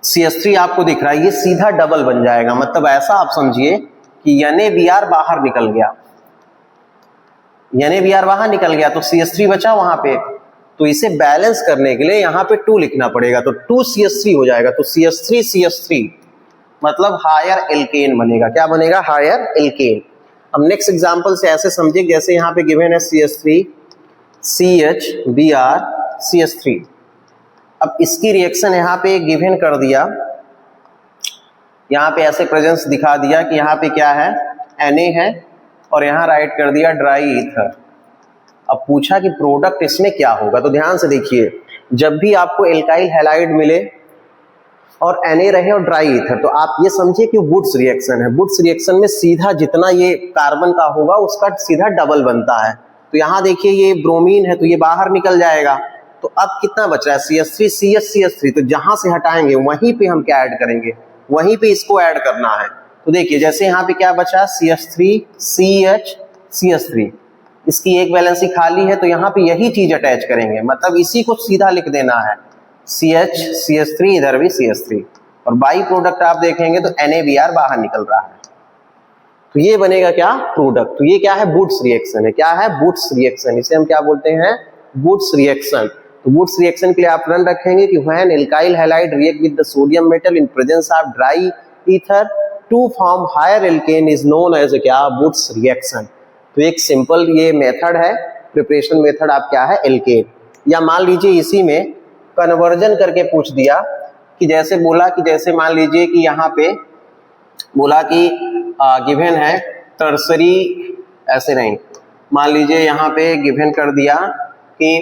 CH3 आपको दिख रहा है ये सीधा डबल बन जाएगा। मतलब ऐसा आप समझिए कि NaBr बाहर निकल गया, NaBr बाहर निकल गया तो CH3 बचा वहां पे। तो इसे बैलेंस करने के लिए यहाँ पे 2 लिखना पड़ेगा, तो 2CH3 हो जाएगा। तो CH3 CH3 मतलब हायर एल्केन बनेगा। क्या बनेगा, हायर एल्केन। अब नेक्स्ट एग्जांपल से ऐसे समझिए, जैसे यहाँ पे गिवन है CH3 CH Br CH3। अब इसकी रिएक्शन यहाँ पे गिवन कर दिया, यहाँ पे ऐसे प्रेजेंस दिखा दिया कि यहाँ पे क्या है, Na है, और यहाँ राइट कर दिया ड्राई ईथर। अब पूछा कि प्रोडक्ट इसमें क्या होगा, तो ध्यान से देखिए, जब भी आपको एल्काइल हैलाइड मिले और Na रहे और ड्राई ईथर, तो आप ये समझिए कि वुड्स रिएक्शन है। वुड्स रिएक्शन में सीधा जितना ये कार्बन का होगा उसका सीधा डबल बनता है। तो यहाँ देखिए ये ब्रोमीन है तो ये बाहर निकल जाएगा, तो अब कितना बच रहा है, CH3 CH CH3। तो जहां से हटाएंगे वहीं पे हम क्या ऐड करेंगे, वहीं पे इसको ऐड करना है। तो देखिए जैसे यहाँ पे क्या बचा, CH3 CH CH3, इसकी एक वैलेंसी खाली है तो यहाँ पे यही चीज अटैच करेंगे, मतलब इसी को सीधा लिख देना है, CH CH3, इधर भी CH3, और बाई प्रोडक्ट आप देखेंगे तो NaBr बाहर निकल रहा है। तो ये बनेगा क्या, प्रोडक्ट। तो ये क्या है, वुड्स रिएक्शन है। क्या है, वुड्स रिएक्शन। इसे हम क्या बोलते हैं, वुड्स रिएक्शन। तो वुड्स रिएक्शन के लिए आप रन रखेंगे कि when alkyl halide react with the sodium metal in presence of dry ether to form higher alkane is known as क्या, वुड्स रिएक्शन। तो एक सिंपल ये मेथड है, प्रिपरेशन मेथड आप क्या है, एल्केन। या मान लीजिए इसी में कन्वर्जन करके पूछ दिया कि जैसे बोला कि जैसे मान लीजिए कि यहाँ पे बोला कि गिवन है टर्सरी, ऐसे नहीं, मान लीजिए यहाँ पे गिवन कर दिया कि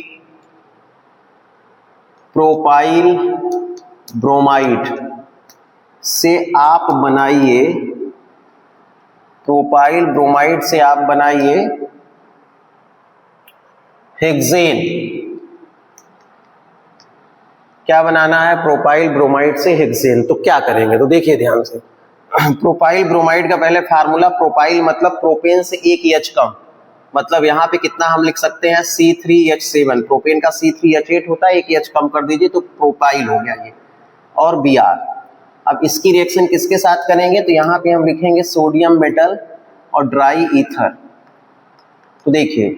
प्रोपाइल ब्रोमाइड से आप बनाइए, प्रोपाइल ब्रोमाइड से आप बनाइए हेक्सेन। क्या बनाना है, प्रोपाइल ब्रोमाइड से हेक्सेन। तो क्या करेंगे, तो देखिए ध्यान से, प्रोपाइल ब्रोमाइड का पहले फार्मूला, प्रोपाइल मतलब प्रोपेन से एक एच कम, मतलब यहाँ पे कितना हम लिख सकते हैं C3H7, प्रोपेन का C3H8 होता है, एक एच कम कर दीजिए तो प्रोपाइल हो गया ये, और Br। अब इसकी रिएक्शन किसके साथ करेंगे, तो यहाँ पे हम लिखेंगे सोडियम मेटल और ड्राई ईथर। तो देखिए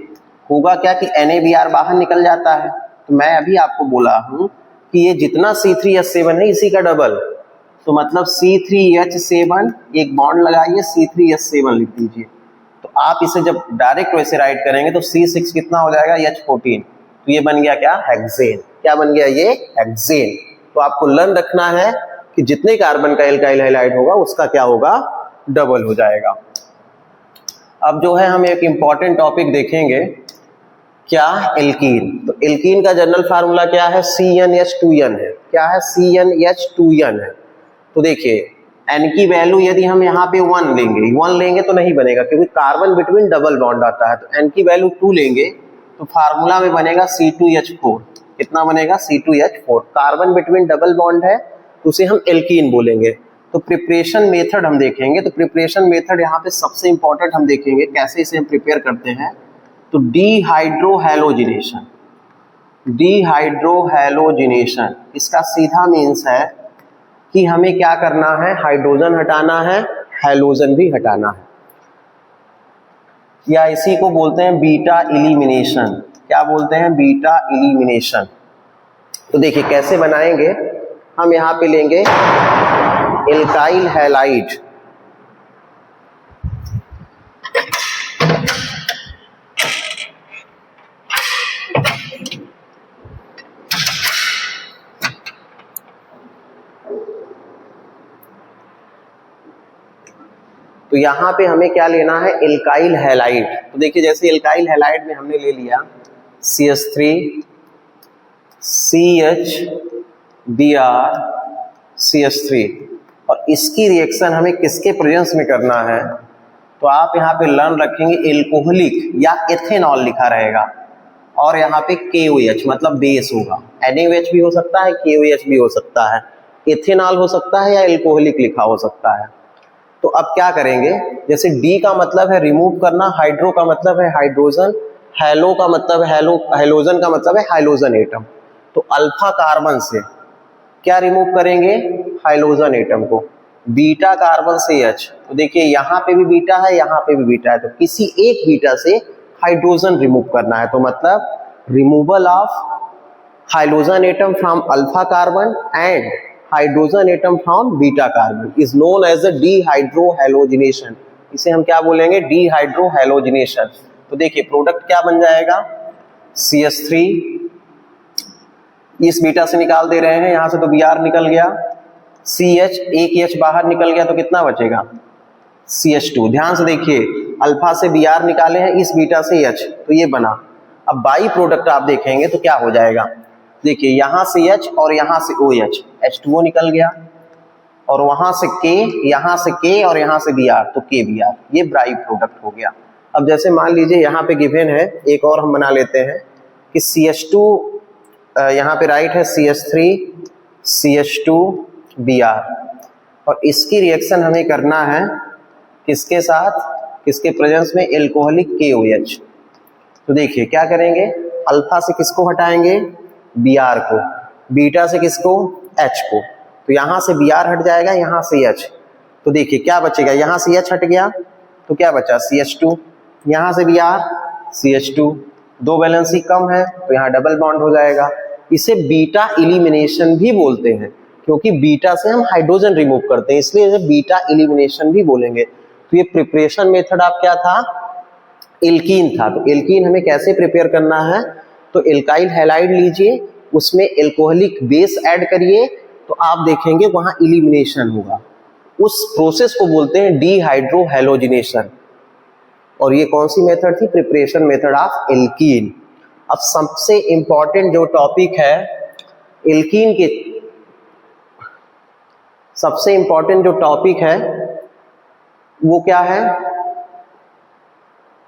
होगा क्या कि NaBr बाहर निकल जाता है, तो मैं अभी आपको बोला हूँ कि ये जितना C3H7 है इसी का डबल, तो मतलब C3H7, एक बॉन्ड लगाइए C3H7 लिख दीजिए। तो आप इसे जब डायरेक्ट वैसे राइट करेंगे तो C6 कितना हो जाएगा, H14, तो ये बन गया क्या, हेक्सेन। क्या बन गया, ये हेक्सेन। तो आपको लर्न रखना है कि जितने कार्बन का एल्काइल हैलाइड होगा उसका क्या होगा, डबल हो जाएगा। अब जो है हम एक इंपॉर्टेंट टॉपिक देखेंगे, क्या, एल्कीन। तो एल्कीन का जनरल फार्मूला क्या है, CnH2n है। क्या है, CnH2n है। तो देखिए N की वैल्यू यदि हम यहाँ पे 1 लेंगे तो नहीं बनेगा, क्योंकि कार्बन बिटवीन डबल बॉन्ड आता है। तो N की वैल्यू 2 लेंगे तो फार्मूला में बनेगा C2H4। कितना बनेगा, C2H4। Carbon between double bond है तो उसे हम एल्कीन बोलेंगे। तो प्रिपरेशन मेथड हम देखेंगे, तो प्रिपरेशन मेथड यहाँ पे सबसे इंपॉर्टेंट हम देखेंगे कैसे इसे हम प्रिपेयर करते हैं। तो डिहाइड्रोहैलोजिनेशन, डिहाइड्रोहैलोजिनेशन इसका सीधा मीन्स है कि हमें क्या करना है, हाइड्रोजन हटाना है, हैलोजन भी हटाना है, या इसी को बोलते हैं बीटा इलिमिनेशन। क्या बोलते हैं, बीटा इलिमिनेशन। तो देखिए कैसे बनाएंगे, हम यहाँ पे लेंगे एल्काइल हैलाइड, तो यहाँ पे हमें क्या लेना है, एल्काइल हैलाइड। तो देखिए जैसे एल्काइल हैलाइड में हमने ले लिया CH3 CH Br CH3, और इसकी रिएक्शन हमें किसके प्रेजेंस में करना है, तो आप यहाँ पे लर्न रखेंगे एल्कोहलिक या एथेनॉल लिखा रहेगा, और यहाँ पे KOH मतलब बेस होगा। NaOH भी हो सकता है, KOH भी हो सकता है, एथेनॉल हो सकता है, या एल्कोहलिक लिखा हो सकता है। तो अब क्या करेंगे, जैसे D का मतलब है रिमूव करना, हाइड्रो का मतलब है हाइड्रोजन, हैलो का मतलब है हैलोजन का मतलब है हाइलोजन एटम। तो अल्फा कार्बन से क्या रिमूव करेंगे, हाइलोजन एटम को, बीटा कार्बन से H। तो देखिए यहाँ पे भी बीटा है, यहाँ पे भी बीटा है, तो किसी एक बीटा से हाइड्रोजन रिमूव करना है। तो मतलब removal of halogen atom from alpha carbon and hydrogen atom from beta carbon is known as a dehydrohalogenation. इसे हम क्या बोलेंगे, डिहाइड्रोहैलोजिनेशन। तो देखिए प्रोडक्ट क्या बन जाएगा, CH3, इस बीटा से निकाल दे रहे हैं, यहां से तो Br निकल गया, CH, एक H बाहर निकल गया, तो कितना बचेगा, CH2। ध्यान से देखिए, अल्फा से Br निकाले हैं, इस बीटा से H, तो ये बना। अब बाई प्रोडक्ट आप देखेंगे तो क्या हो जाएगा, देखिए यहां से H और यहां से OH, H2O निकल गया, और वहां से K, यहां से K और यहां से Br, तो KBr, ये बाई प्रोडक्ट हो गया। अब जैसे मान लीजिए यहाँ पे गिवन है, एक और हम बना लेते हैं कि CH2, यहाँ पे राइट है CH3 CH2 Br, और इसकी रिएक्शन हमें करना है किसके साथ, किसके प्रेजेंस में, एल्कोहलिक KOH। तो देखिए क्या करेंगे, अल्फा से किसको हटाएंगे, Br को, बीटा से किसको, H को। तो यहाँ से Br हट जाएगा, यहाँ से H, तो देखिए क्या बचेगा, यहाँ से H हट गया तो क्या बचा, CH2, यहाँ से Br CH2, दो वैलेंसी कम है तो यहाँ डबल बॉन्ड हो जाएगा। इसे बीटा इलिमिनेशन भी बोलते हैं, क्योंकि बीटा से हम हाइड्रोजन रिमूव करते हैं, इसलिए इसे बीटा इलिमिनेशन भी बोलेंगे। तो ये प्रिपरेशन मेथड आप क्या था, एल्कीन था। तो एल्कीन हमें कैसे प्रिपेयर करना है, तो एल्काइल हैलाइड लीजिए, उसमें एल्कोहलिक बेस ऐड करिए, तो आप देखेंगे वहां इलिमिनेशन होगा। उस प्रोसेस को बोलते हैं डिहाइड्रोहैलोजिनेशन। और ये कौन सी मेथड थी, प्रिपरेशन मेथड ऑफ एल्कीन। अब सबसे इंपॉर्टेंट जो टॉपिक है एल्कीन के, सबसे इंपॉर्टेंट जो टॉपिक है वो क्या है,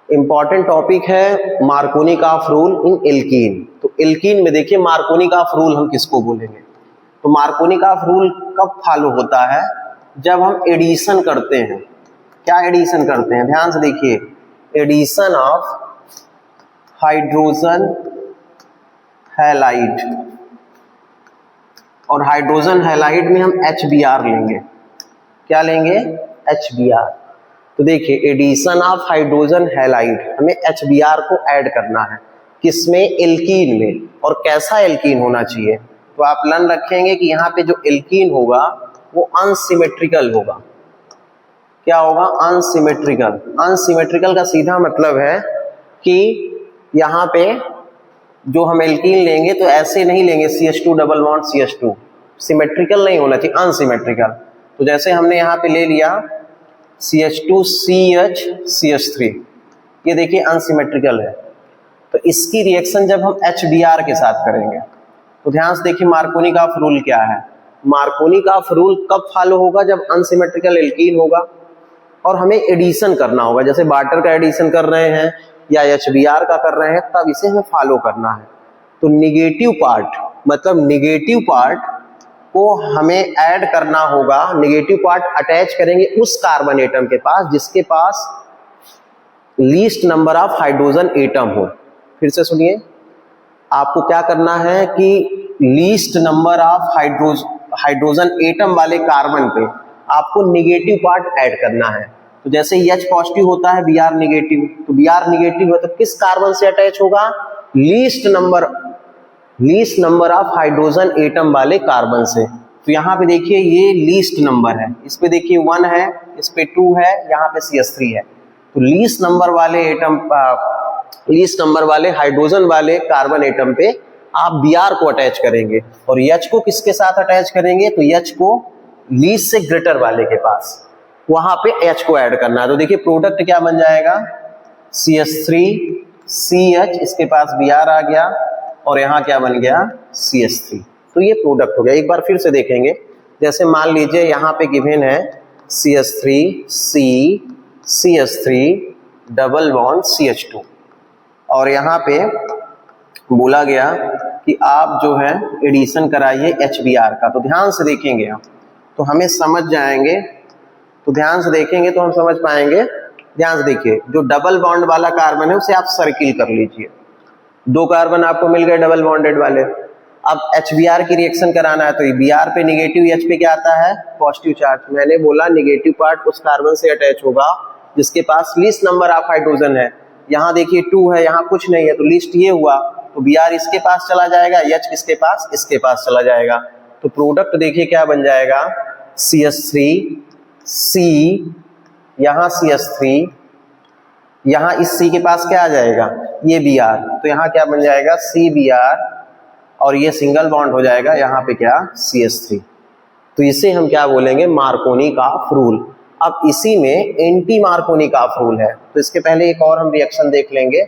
इंपॉर्टेंट टॉपिक है मार्कोनी का रूल इन एल्कीन। तो एल्कीन में देखिए मार्कोनी का रूल हम किसको बोलेंगे, तो मार्कोनिकॉफ रूल कब फॉलो होता है? जब हम एडिशन करते हैं। क्या एडिशन करते हैं? ध्यान से देखिए, एडिशन ऑफ हाइड्रोजन हैलाइड, और हाइड्रोजन हैलाइड में हम HBr लेंगे। क्या लेंगे? HBr। तो देखिए, एडिशन ऑफ हाइड्रोजन हैलाइड, हमें HBr को ऐड करना है किसमें? एल्कीन में। और कैसा एल्कीन होना चाहिए? तो आप लर्न रखेंगे कि यहाँ पे जो एल्कीन होगा वो अनसिमेट्रिकल होगा। क्या होगा? अनसिमेट्रिकल। अनसिमेट्रिकल का सीधा मतलब है कि यहाँ पे जो हम एल्कीन लेंगे तो ऐसे नहीं लेंगे CH2 double bond CH2, symmetrical नहीं होना चाहिए, अनसिमेट्रिकल। तो जैसे हमने यहाँ पे ले लिया CH2 CH CH3, ये देखिए अनसिमेट्रिकल है। तो इसकी रिएक्शन जब हम HBr के साथ करेंगे, तो ध्यान से देखिए मार्कोनिकॉफ रूल क्या है। मार्कोनिकॉफ रूल कब फॉलो होगा? जब अनसिमेट्रिकल एल्कीन होगा और हमें एडिशन करना होगा, जैसे वाटर का एडिशन कर रहे हैं या HBr का कर रहे हैं, तब इसे हमें फॉलो करना है। तो निगेटिव पार्ट, मतलब निगेटिव पार्ट को हमें ऐड करना होगा, निगेटिव पार्ट अटैच करेंगे उस कार्बन एटम के पास जिसके पास least number of hydrogen atom हो। फिर से सुनिए, आपको क्या करना है कि least number of hydrogen atom वाले कार्बन पे आपको निगेटिव पार्ट ऐड करना है। तो जैसे H पॉजिटिव होता है, Br निगेटिव, तो Br निगेटिव है तो किस कार्बन से अटैच होगा? Least number of hydrogen atom वाले कार्बन से। तो यहाँ पे देखिए ये लीस्ट नंबर है, इस पे देखिए 1 है, इस पे 2 है, यहाँ पे CH3 है। तो लीस्ट नंबर वाले एटम, लीस्ट नंबर वाले हाइड्रोजन वाले कार्बन एटम पे आप Br को अटैच करेंगे और H को किसके साथ अटैच करेंगे? तो H को लीस्ट से ग्रेटर वाले के पास, वहां पे H को ऐड करना है। तो देखिए प्रोडक्ट क्या बन जाएगा? CH3 CH, इसके पास Br आ गया और यहाँ क्या बन गया? CH3। तो ये प्रोडक्ट हो गया। एक बार फिर से देखेंगे, जैसे मान लीजिए यहाँ पे गिवन है CH3 C CH3 double bond CH2 और यहाँ पे बोला गया कि आप जो है एडिशन कराइए HBr का। तो ध्यान से देखेंगे हम तो हमें समझ जाएंगे, तो ध्यान से देखेंगे तो हम समझ पाएंगे। ध्यान से देखिए, जो डबल बॉन्ड वाला कार्बन है उसे आप सर्किल कर लीजिए। 2 कार्बन आपको मिल गए डबल बॉन्डेड वाले। अब HBr की रिएक्शन कराना है तो ये Br पे निगेटिव, H पे क्या आता है? Positive charge. मैंने बोला निगेटिव पार्ट उस कार्बन से अटैच होगा जिसके पास लीस्ट नंबर ऑफ हाइड्रोजन है। यहाँ देखिए 2 है, यहाँ कुछ नहीं है, तो लिस्ट ये हुआ, तो Br इसके पास चला जाएगा, H किसके पास? इसके पास चला जाएगा। तो प्रोडक्ट देखिए क्या बन जाएगा? CH3 C, यहाँ CH3, यहाँ इस C के पास क्या आ जाएगा? ये Br, तो यहाँ क्या बन जाएगा? CBr और ये सिंगल बॉन्ड हो जाएगा यहाँ पे क्या? CH3। तो इसे हम क्या बोलेंगे? Markovnikov rule. अब इसी में एंटी मार्कोनिकॉफ रूल है, तो इसके पहले एक और हम रिएक्शन देख लेंगे,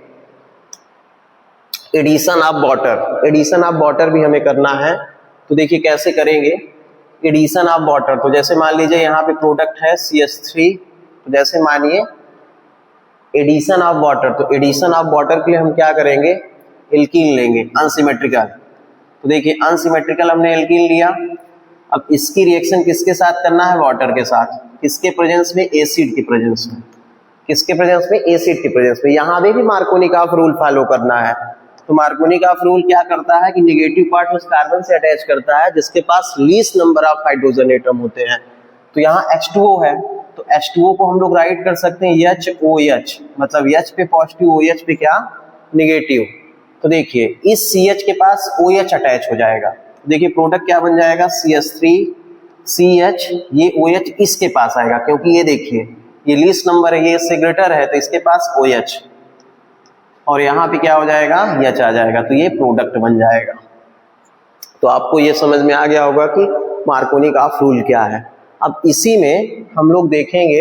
addition of water. Addition of water भी हमें करना है, तो देखिए कैसे करेंगे एडिशन ऑफ वाटर। तो जैसे मान लीजिए यहाँ पे प्रोडक्ट है CH3, तो जैसे मानिए एडिशन ऑफ वाटर, तो एडिशन ऑफ वाटर के लिए हम क्या करेंगे? एल्कीन लेंगे अनसिमेट्रिकल। तो देखिए अनसिमेट्रिकल हमने एल्कीन लिया, अब इसकी रिएक्शन किसके साथ करना है? वाटर के साथ। किसके प्रेजेंस में? एसिड के प्रेजेंस में। किसके प्रेजेंस में? एसिड के प्रेजेंस में। यहाँ भी मार्कोनिकॉफ रूल फॉलो करना है। तो मार्कोनिकॉफ रूल क्या करता है कि निगेटिव पार्ट उस कार्बन से अटैच करता है जिसके पास least number of hydrogen atom होते हैं। तो यहाँ H2O है, तो H2O को हम लोग राइट कर सकते हैं HOH, मतलब H पे पॉजिटिव, OH पे क्या? निगेटिव। तो देखिए इस CH के पास OH अटैच हो जाएगा, देखिए प्रोडक्ट क्या बन जाएगा? CH3 CH, ये OH इसके पास आएगा क्योंकि ये देखिए ये लीस्ट नंबर है, ये इससे ग्रेटर है, तो इसके पास OH और यहाँ पे क्या हो जाएगा? H आ जाएगा। तो ये प्रोडक्ट बन जाएगा। तो आपको ये समझ में आ गया होगा कि मार्कोनिकॉफ रूल क्या है। अब इसी में हम लोग देखेंगे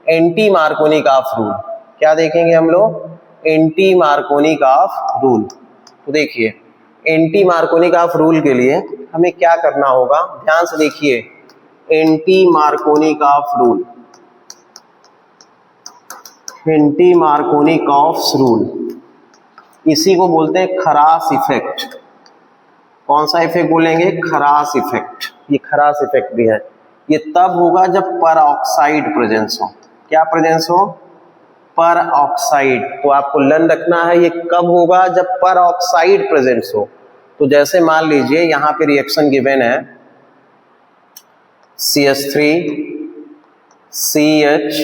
एंटी मार्कोनिकॉफ रूल। क्या देखेंगे हम लोग? Anti Markovnikov rule. तो देखिए एंटी मार्कोनिकॉफ रूल के लिए हमें क्या करना होगा? ध्यान से देखिए, anti Markovnikov rule, anti Markovnikov rule, इसी को बोलते हैं खरास इफेक्ट। कौन सा इफेक्ट बोलेंगे? खरास इफेक्ट। ये खरास इफेक्ट भी है। ये तब होगा जब पर ऑक्साइड प्रेजेंस हो। क्या प्रेजेंस हो? पर ऑक्साइड। तो आपको लर्न रखना है ये कब होगा? जब पर ऑक्साइड प्रेजेंस हो। तो जैसे मान लीजिए यहाँ पे रिएक्शन गिवन है CH3 CH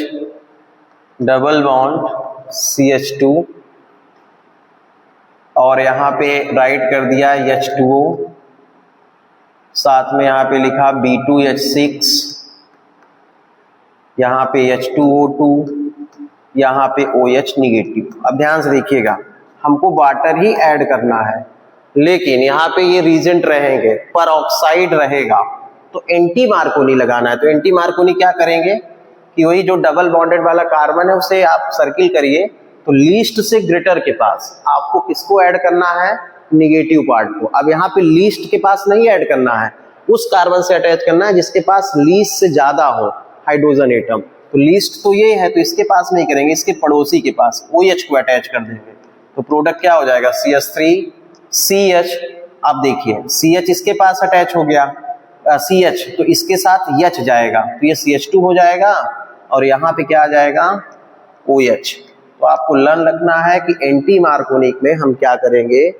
double bond CH2 और यहाँ पे राइट कर दिया H2O, साथ में यहाँ पे लिखा B2H6, यहाँ पे H2O2, यहाँ पे OH निगेटिव। अब ध्यान से देखिएगा, हमको वाटर ही ऐड करना है, लेकिन यहाँ पे ये रीजेंट रहेंगे, पर ऑक्साइड रहेगा, तो एंटी मार्कोनी लगाना है। तो एंटी मार्कोनी क्या करेंगे कि वही जो डबल बॉन्डेड वाला कार्बन है उसे आप सर्किल करिए, तो लीस्ट से ग्रेटर के पास आपको किसको ऐड करना है? निगेटिव पार्ट को। अब यहाँ पे लीस्ट के पास नहीं ऐड करना है, उस कार्बन से अटैच करना है जिसके पास लीस्ट से ज्यादा हो हाइड्रोजन एटम। तो लीस्ट तो ये है, तो इसके पास नहीं करेंगे, इसके पड़ोसी के पास OH को अटैच कर देंगे। तो प्रोडक्ट क्या हो जाएगा? CH3 CH। अब देखिए CH इसके पास अटैच हो गया, CH, तो इसके साथ H जाएगा, तो ये CH2 हो जाएगा और यहाँ पे क्या आ जाएगा? OH। तो आपको लर्न रखना है कि एंटी मार्कोनिक में हम क्या करेंगे?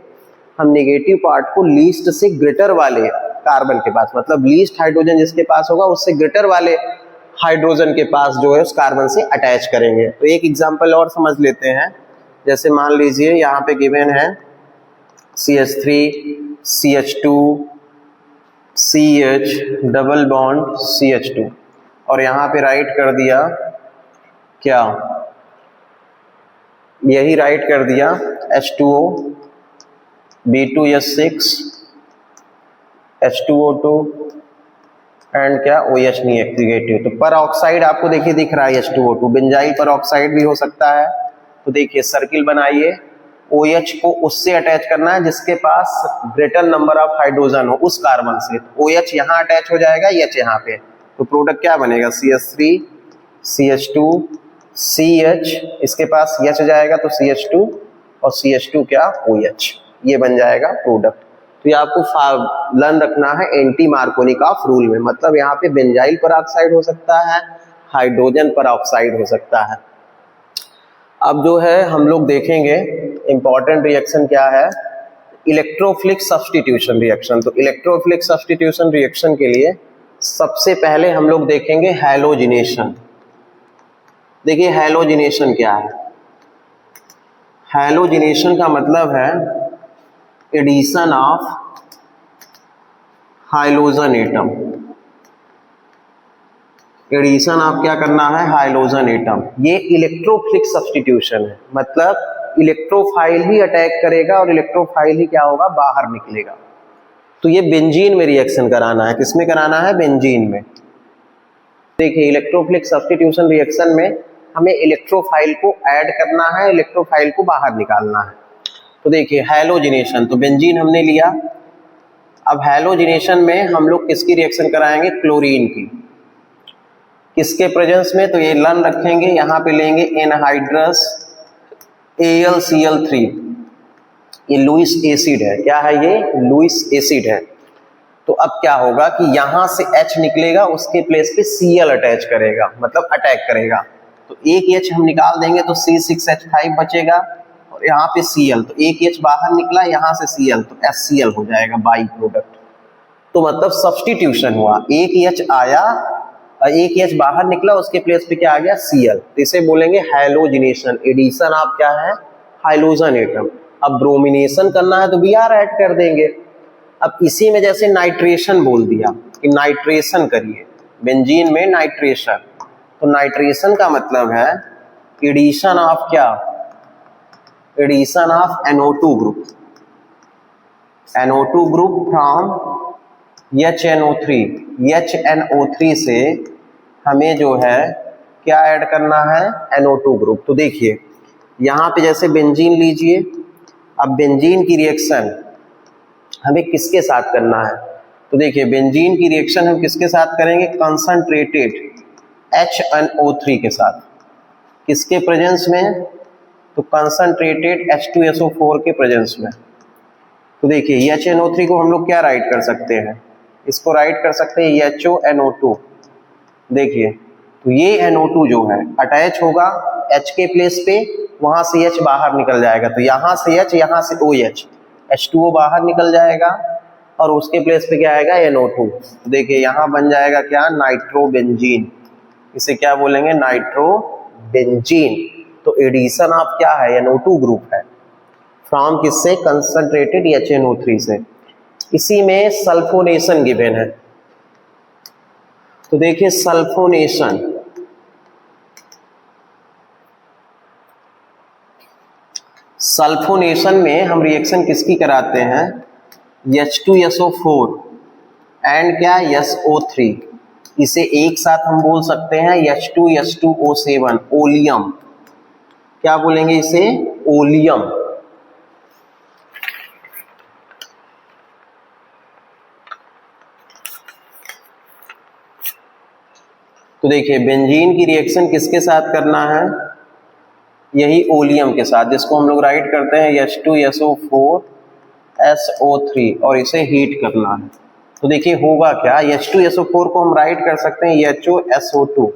हम नेगेटिव पार्ट को लीस्ट से ग्रेटर वाले कार्बन के पास, मतलब लीस्ट हाइड्रोजन जिसके पास होगा उससे ग्रेटर वाले हाइड्रोजन के पास जो है उस कार्बन से अटैच करेंगे। तो एक एग्जांपल और समझ लेते हैं। जैसे मान लीजिए यहाँ पे गिवन है CH3 CH2 CH double bond CH2 और यहाँ पे राइट कर दिया क्या? यही राइट कर दिया H2O B2H6 H2O2 एंड क्या? OH negative. तो पर ऑक्साइड आपको देखिए दिख रहा है H2O2, बेंजाइल पर ऑक्साइड भी हो सकता है। तो देखिए सर्किल बनाइए, OH को उससे अटैच करना है जिसके पास ग्रेटर नंबर ऑफ हाइड्रोजन हो उस कार्बन से। तो OH यहाँ अटैच हो जाएगा, H यहाँ पे। तो प्रोडक्ट क्या बनेगा? CH3 CH2 CH, इसके पास H जाएगा तो CH2 और CH2 क्या? OH। ये बन जाएगा प्रोडक्ट। तो ये आपको लर्न रखना है एंटी मार्कोनिकॉफ रूल में, मतलब यहाँ पे बेंजाइल पर ऑक्साइड हो सकता है, हाइड्रोजन पर ऑक्साइड हो सकता है। अब जो है हम लोग देखेंगे इंपॉर्टेंट रिएक्शन क्या है? Electrophilic substitution reaction. तो इलेक्ट्रोफिलिक सब्स्टिट्यूशन रिएक्शन के लिए सबसे पहले हम लोग देखेंगे हैलोजिनेशन। देखिए हैलोजिनेशन क्या है? हैलोजिनेशन का मतलब है addition of hydrogen atom. Addition of क्या करना है? Hydrogen atom. ये इलेक्ट्रोफिलिक सब्स्टिट्यूशन है, मतलब इलेक्ट्रोफाइल ही अटैक करेगा और इलेक्ट्रोफाइल ही क्या होगा? बाहर निकलेगा। तो ये बेंजीन में रिएक्शन कराना है। किसमें कराना है? बेंजीन में। देखिए इलेक्ट्रोफिलिक सब्स्टिट्यूशन रिएक्शन में हमें इलेक्ट्रोफाइल को ऐड करना है, इलेक्ट्रोफाइल को बाहर निकालना है। तो देखिए हैलोजिनेशन, तो बेंजीन हमने लिया। अब हैलोजिनेशन में हम लोग किसकी रिएक्शन कराएंगे? क्लोरीन की। किसके प्रेजेंस में? तो ये लर्न रखेंगे, यहाँ पे लेंगे एनहाइड्रस AlCl3। ये लुईस एसिड है। क्या है ये? लुईस एसिड है। तो अब क्या होगा कि यहाँ से H निकलेगा, उसके प्लेस पे Cl अटैच करेगा, मतलब अटैक करेगा। तो एक H हम निकाल देंगे तो C6H5 बचेगा और यहाँ पे Cl, तो एक H बाहर निकला, यहाँ से Cl, तो HCl हो जाएगा बाई प्रोडक्ट। तो मतलब सब्स्टिट्यूशन हुआ, एक H आया और एक H बाहर निकला, उसके प्लेस पे क्या आ गया? Cl। तो इसे बोलेंगे हैलोजिनेशन, एडिशन ऑफ क्या है? Hydrogen atom. अब ब्रोमिनेशन करना है तो Br ऐड कर देंगे। अब इसी में जैसे नाइट्रेशन बोल दिया कि नाइट्रेशन करिए, बेंजीन में नाइट्रेशन। तो नाइट्रेशन का मतलब है एडिशन ऑफ क्या? Addition of NO2 group. NO2 group from HNO3। HNO3 से हमें जो है क्या ऐड करना है? NO2 group. तो देखिए यहाँ पे जैसे बेंजीन लीजिए, अब बेंजीन की रिएक्शन हमें किसके साथ करना है? तो देखिए बेंजीन की रिएक्शन हम किसके साथ करेंगे? कंसंट्रेटेड HNO3 के साथ। किसके प्रेजेंस में? तो कंसंट्रेटेड H2SO4 के प्रेजेंस में। तो देखिए HNO3 को हम लोग क्या राइट कर सकते हैं, इसको राइट कर सकते हैं HONO2। देखिए तो ये NO2 जो है अटैच होगा H के प्लेस पे, वहां से H बाहर निकल जाएगा, तो यहाँ से H, यहाँ से OH, H2O बाहर निकल जाएगा और उसके प्लेस पे क्या आएगा NO2। तो देखिए यहाँ बन जाएगा क्या, नाइट्रोबेंजीन। इसे क्या बोलेंगे, नाइट्रोबेंजीन। तो एडिशन ऑफ क्या है, NO2 ग्रुप है, फ्रॉम किससे, कंसंट्रेटेड HNO3 से। इसी में सल्फोनेशन गिवन है। तो देखिए सल्फोनेशन, सल्फोनेशन में हम रिएक्शन किसकी कराते हैं, H2SO4 एंड क्या SO3। इसे एक साथ हम बोल सकते हैं H2S2O7, ओलियम। क्या बोलेंगे इसे, ओलियम। तो देखिए बेंजीन की रिएक्शन किसके साथ करना है, यही ओलियम के साथ, जिसको हम लोग राइट करते हैं H2SO4SO3 और इसे हीट करना है। तो देखिए होगा क्या, H2SO4 को हम राइट कर सकते हैं HOSO2,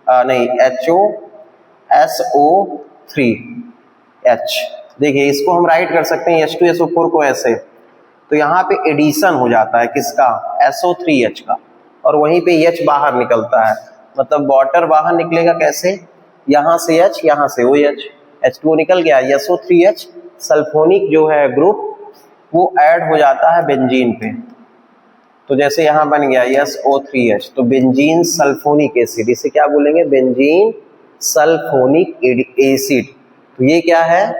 नहीं HOSO3H। देखिए इसको हम राइट कर सकते हैं H2SO4 को ऐसे, तो यहाँ पे एडिशन हो जाता है किसका, SO3H का, और वहीं पे H बाहर निकलता है, मतलब वाटर बाहर निकलेगा कैसे, यहाँ से H, यहाँ से OH, H2O निकल गया, SO3H सल्फोनिक जो है ग्रुप वो ऐड हो जाता है बेंजीन पे। तो जैसे यहाँ बन गया SO3H, तो बेंजीन सल्फोनिक एसिड, इसे क्या बोलेंगे, बेंजीन सल्फोनिक एसिड। तो ये क्या है,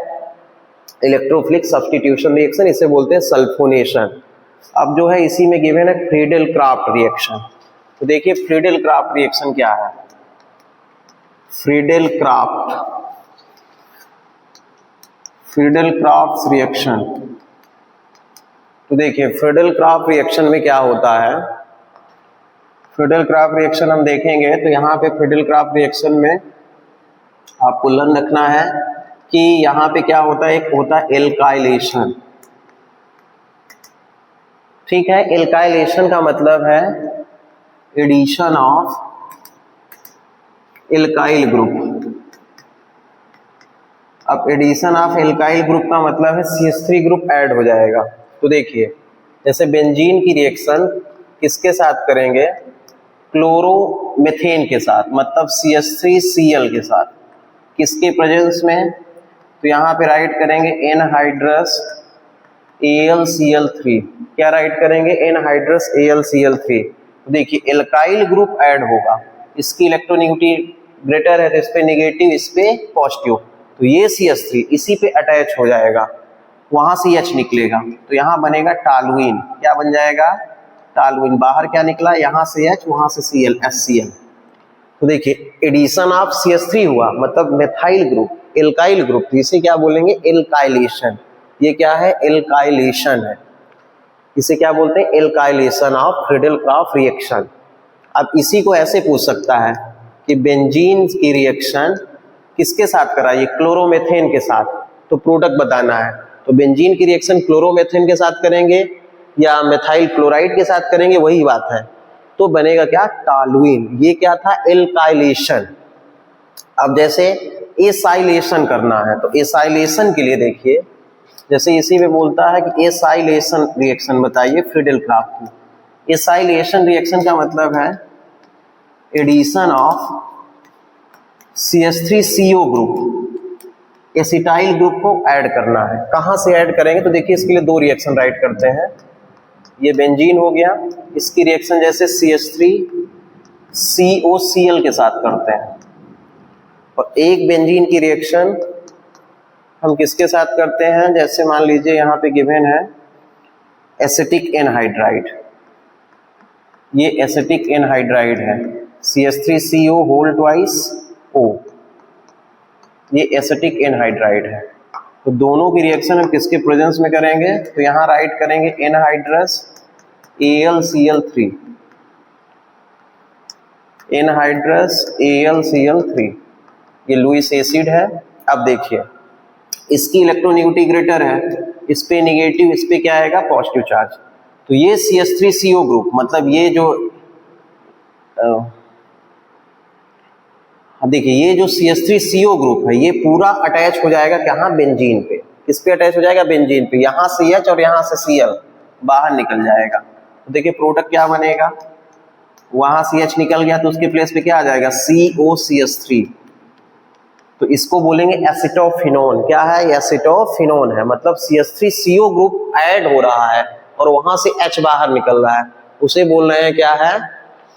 इलेक्ट्रोफिलिक सब्स्टिट्यूशन रिएक्शन, इसे बोलते हैं सल्फोनेशन। अब जो है इसी में गिवन है फ्रीडल क्राफ्ट रिएक्शन। तो देखिए फ्रीडल क्राफ्ट रिएक्शन क्या है, फ्रीडल क्राफ्ट रिएक्शन। तो देखिए फ्रीडल क्राफ्ट रिएक्शन में क्या होता है, फ्रीडल क्राफ्ट रिएक्शन हम देखेंगे तो यहाँ पे फ्रीडल क्राफ्ट रिएक्शन में आपको लर्न रखना है कि यहाँ पे क्या होता है, एक होता है एल्काइलेशन। ठीक है, एल्काइलेशन का मतलब है एडिशन ऑफ एल्काइल ग्रुप। अब एडिशन ऑफ एल्काइल ग्रुप का मतलब है CH3 ग्रुप ऐड हो जाएगा। तो देखिए जैसे बेंजीन की रिएक्शन किसके साथ करेंगे, क्लोरोमीथेन के साथ, मतलब CH3Cl के साथ, किसके प्रेजेंस में, तो यहाँ पे राइट करेंगे एनहाइड्रस AlCl3। क्या राइट करेंगे, एनहाइड्रस AlCl3। तो देखिए एल्काइल ग्रुप ऐड होगा, इसकी इलेक्ट्रोनेगेटिविटी ग्रेटर है तो इस पे नेगेटिव, इस पे पॉजिटिव, तो ये CH3 इसी पे अटैच हो जाएगा, वहां से H निकलेगा, तो यहाँ बनेगा टॉलुइन। क्या बन जाएगा, टॉलुइन। बाहर क्या निकला, यहाँ से H, वहां से Cl, HCl। तो देखिए एडिशन ऑफ CH3 हुआ, मतलब मेथाइल ग्रुप, एल्काइल ग्रुप, तो इसे क्या बोलेंगे, एल्काइलेशन। ये क्या है, एल्काइलेशन है, इसे क्या बोलते हैं, alkylation of Friedel craft reaction. अब इसी को ऐसे पूछ सकता है कि बेंजीन की रिएक्शन किसके साथ कराइए, क्लोरोमेथेन के साथ, तो प्रोडक्ट बताना है। तो बेंजीन की रिएक्शन क्लोरोमेथेन के साथ करेंगे या मेथाइल क्लोराइड के साथ करेंगे, वही बात है, तो बनेगा क्या, टॉलुइन। ये क्या था, एल्काइलेशन। अब जैसे एसाइलेशन करना है, तो एसाइलेशन के लिए देखिए जैसे इसी में बोलता है कि एसाइलेशन रिएक्शन बताइए फ्रीडल क्राफ्ट की। एसाइलेशन रिएक्शन का मतलब है addition of CH3CO group, acetyl group को ऐड करना है। कहाँ से ऐड करेंगे, तो देखिए इसके लिए दो रिएक्शन राइट करते हैं। ये बेंजीन हो गया, इसकी रिएक्शन जैसे CH3COCl के साथ करते हैं, और एक बेंजीन की रिएक्शन हम किसके साथ करते हैं, जैसे मान लीजिए यहाँ पे गिवन है एसिटिक एनहाइड्राइड। ये एसिटिक एनहाइड्राइड है, CH3CO2O, ये एसिटिक एनहाइड्राइड है। तो दोनों की रिएक्शन हम किसके प्रेजेंस में करेंगे, तो यहाँ राइट करेंगे एनहाइड्रस AlCl3, एनहाइड्रस AlCl3, ये लुईस एसिड है। अब देखिए इसकी इलेक्ट्रोनेगेटिविटी ग्रेटर है, इस पे निगेटिव, इस पे क्या आएगा पॉजिटिव चार्ज। तो ये CH3CO ग्रुप, मतलब ये जो देखिए ये जो CH3CO ग्रुप है ये पूरा अटैच हो जाएगा कहाँ, बेंजीन पे। किस पे अटैच हो जाएगा, बेंजीन पे। यहाँ CH और यहाँ से Cl बाहर निकल जाएगा। तो देखिए प्रोडक्ट क्या बनेगा, वहां CH निकल गया तो उसके प्लेस पे क्या आ जाएगा, COCH3। तो इसको बोलेंगे एसिटोफिनोन। क्या है, एसिटोफिनोन है, मतलब CH3CO ग्रुप ऐड हो रहा है और वहां से H बाहर निकल रहा है, उसे बोल रहे हैं क्या है,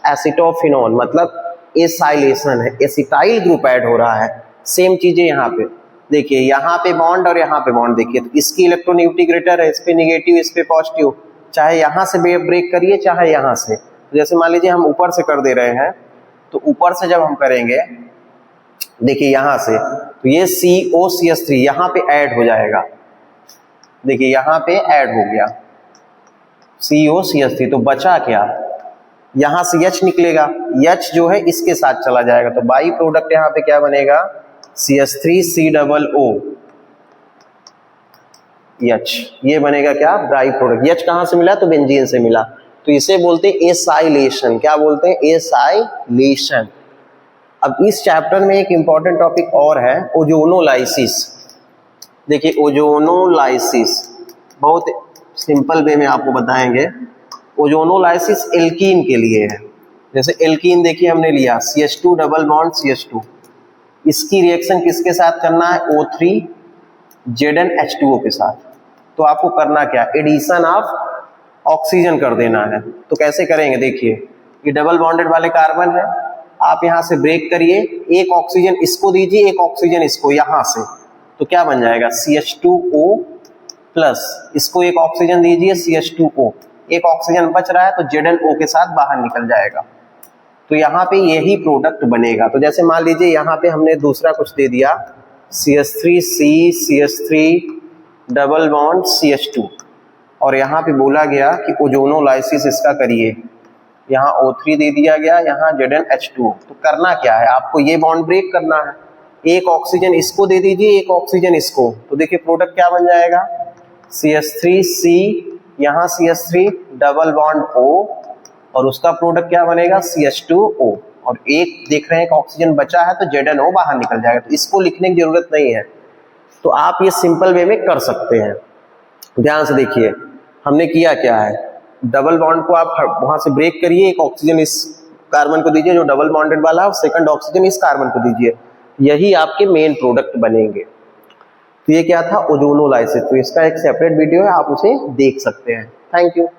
एसिटोफिनोन, मतलब एसाइलेशन है, एसिटाइल ग्रुप ऐड हो रहा है। सेम चीजें यहाँ पे देखिए, यहाँ पे बॉन्ड और यहाँ पे बॉन्ड देखिए, तो इसकी इलेक्ट्रोनेगेटिविटी ग्रेटर है, इस पे निगेटिव, इस पे पॉजिटिव, चाहे यहाँ से ब्रेक करिए चाहे यहाँ से। जैसे मान लीजिए हम ऊपर से कर दे रहे हैं, तो ऊपर से जब हम करेंगे देखिए यहाँ से, तो ये COCH3 यहाँ पे ऐड हो जाएगा, देखिए यहाँ पे ऐड हो गया COCH3। तो बचा क्या, यहाँ से H निकलेगा, H जो है इसके साथ चला जाएगा, तो बाई प्रोडक्ट यहाँ पे क्या बनेगा, CH3COO H, ये बनेगा क्या, बाई प्रोडक्ट। H कहाँ से मिला, तो बेंजीन से मिला, तो इसे बोलते हैं एसाइलेशन। क्या बोलते हैं, एसाइलेशन। अब इस चैप्टर में एक इंपॉर्टेंट टॉपिक और है, ओजोनोलाइसिस। देखिए ओजोनोलाइसिस बहुत सिंपल वे में आपको बताएंगे। ओजोनोलाइसिस एल्कीन के लिए है। जैसे एल्कीन देखिए हमने लिया CH2 डबल बॉन्ड CH2, इसकी रिएक्शन किसके साथ करना है, O3 ZnH2O के साथ। तो आपको करना क्या, एडिशन ऑफ ऑक्सीजन कर देना है। तो कैसे करेंगे, देखिए ये डबल बॉन्डेड वाले कार्बन है, आप यहाँ से ब्रेक करिए, एक ऑक्सीजन इसको दीजिए, एक ऑक्सीजन इसको, यहाँ से, तो क्या बन जाएगा CH2O प्लस, इसको एक ऑक्सीजन दीजिए CH2O, एक ऑक्सीजन बच रहा है तो ZnO के साथ बाहर निकल जाएगा। तो यहाँ पे यही प्रोडक्ट बनेगा। तो जैसे मान लीजिए यहाँ पे हमने दूसरा कुछ दे दिया CH3C CH3 double bond CH2, और यहाँ पे बोला गया कि ओजोनोलाइसिस इसका करिए, यहाँ O3 दे दिया गया, यहाँ ZnH2O। तो करना क्या है, आपको ये बॉन्ड ब्रेक करना है, एक ऑक्सीजन इसको दे दीजिए, एक ऑक्सीजन इसको, तो देखिए प्रोडक्ट क्या बन जाएगा, CH3C, यहाँ CH3 डबल बॉन्ड O, और उसका प्रोडक्ट क्या बनेगा CH2O, और एक देख रहे हैं कि ऑक्सीजन बचा है तो ZnO बाहर निकल जाएगा। तो इसको लिखने की जरूरत नहीं है, तो आप ये सिंपल वे में कर सकते हैं। ध्यान से देखिए हमने किया क्या है, डबल बॉन्ड को आप वहां से ब्रेक करिए, एक ऑक्सीजन इस कार्बन को दीजिए जो डबल बॉन्डेड वाला है, सेकंड ऑक्सीजन इस कार्बन को दीजिए, यही आपके मेन प्रोडक्ट बनेंगे। तो ये क्या था, ओजोनोलाइसिस। तो इसका एक सेपरेट वीडियो है, आप उसे देख सकते हैं। Thank you.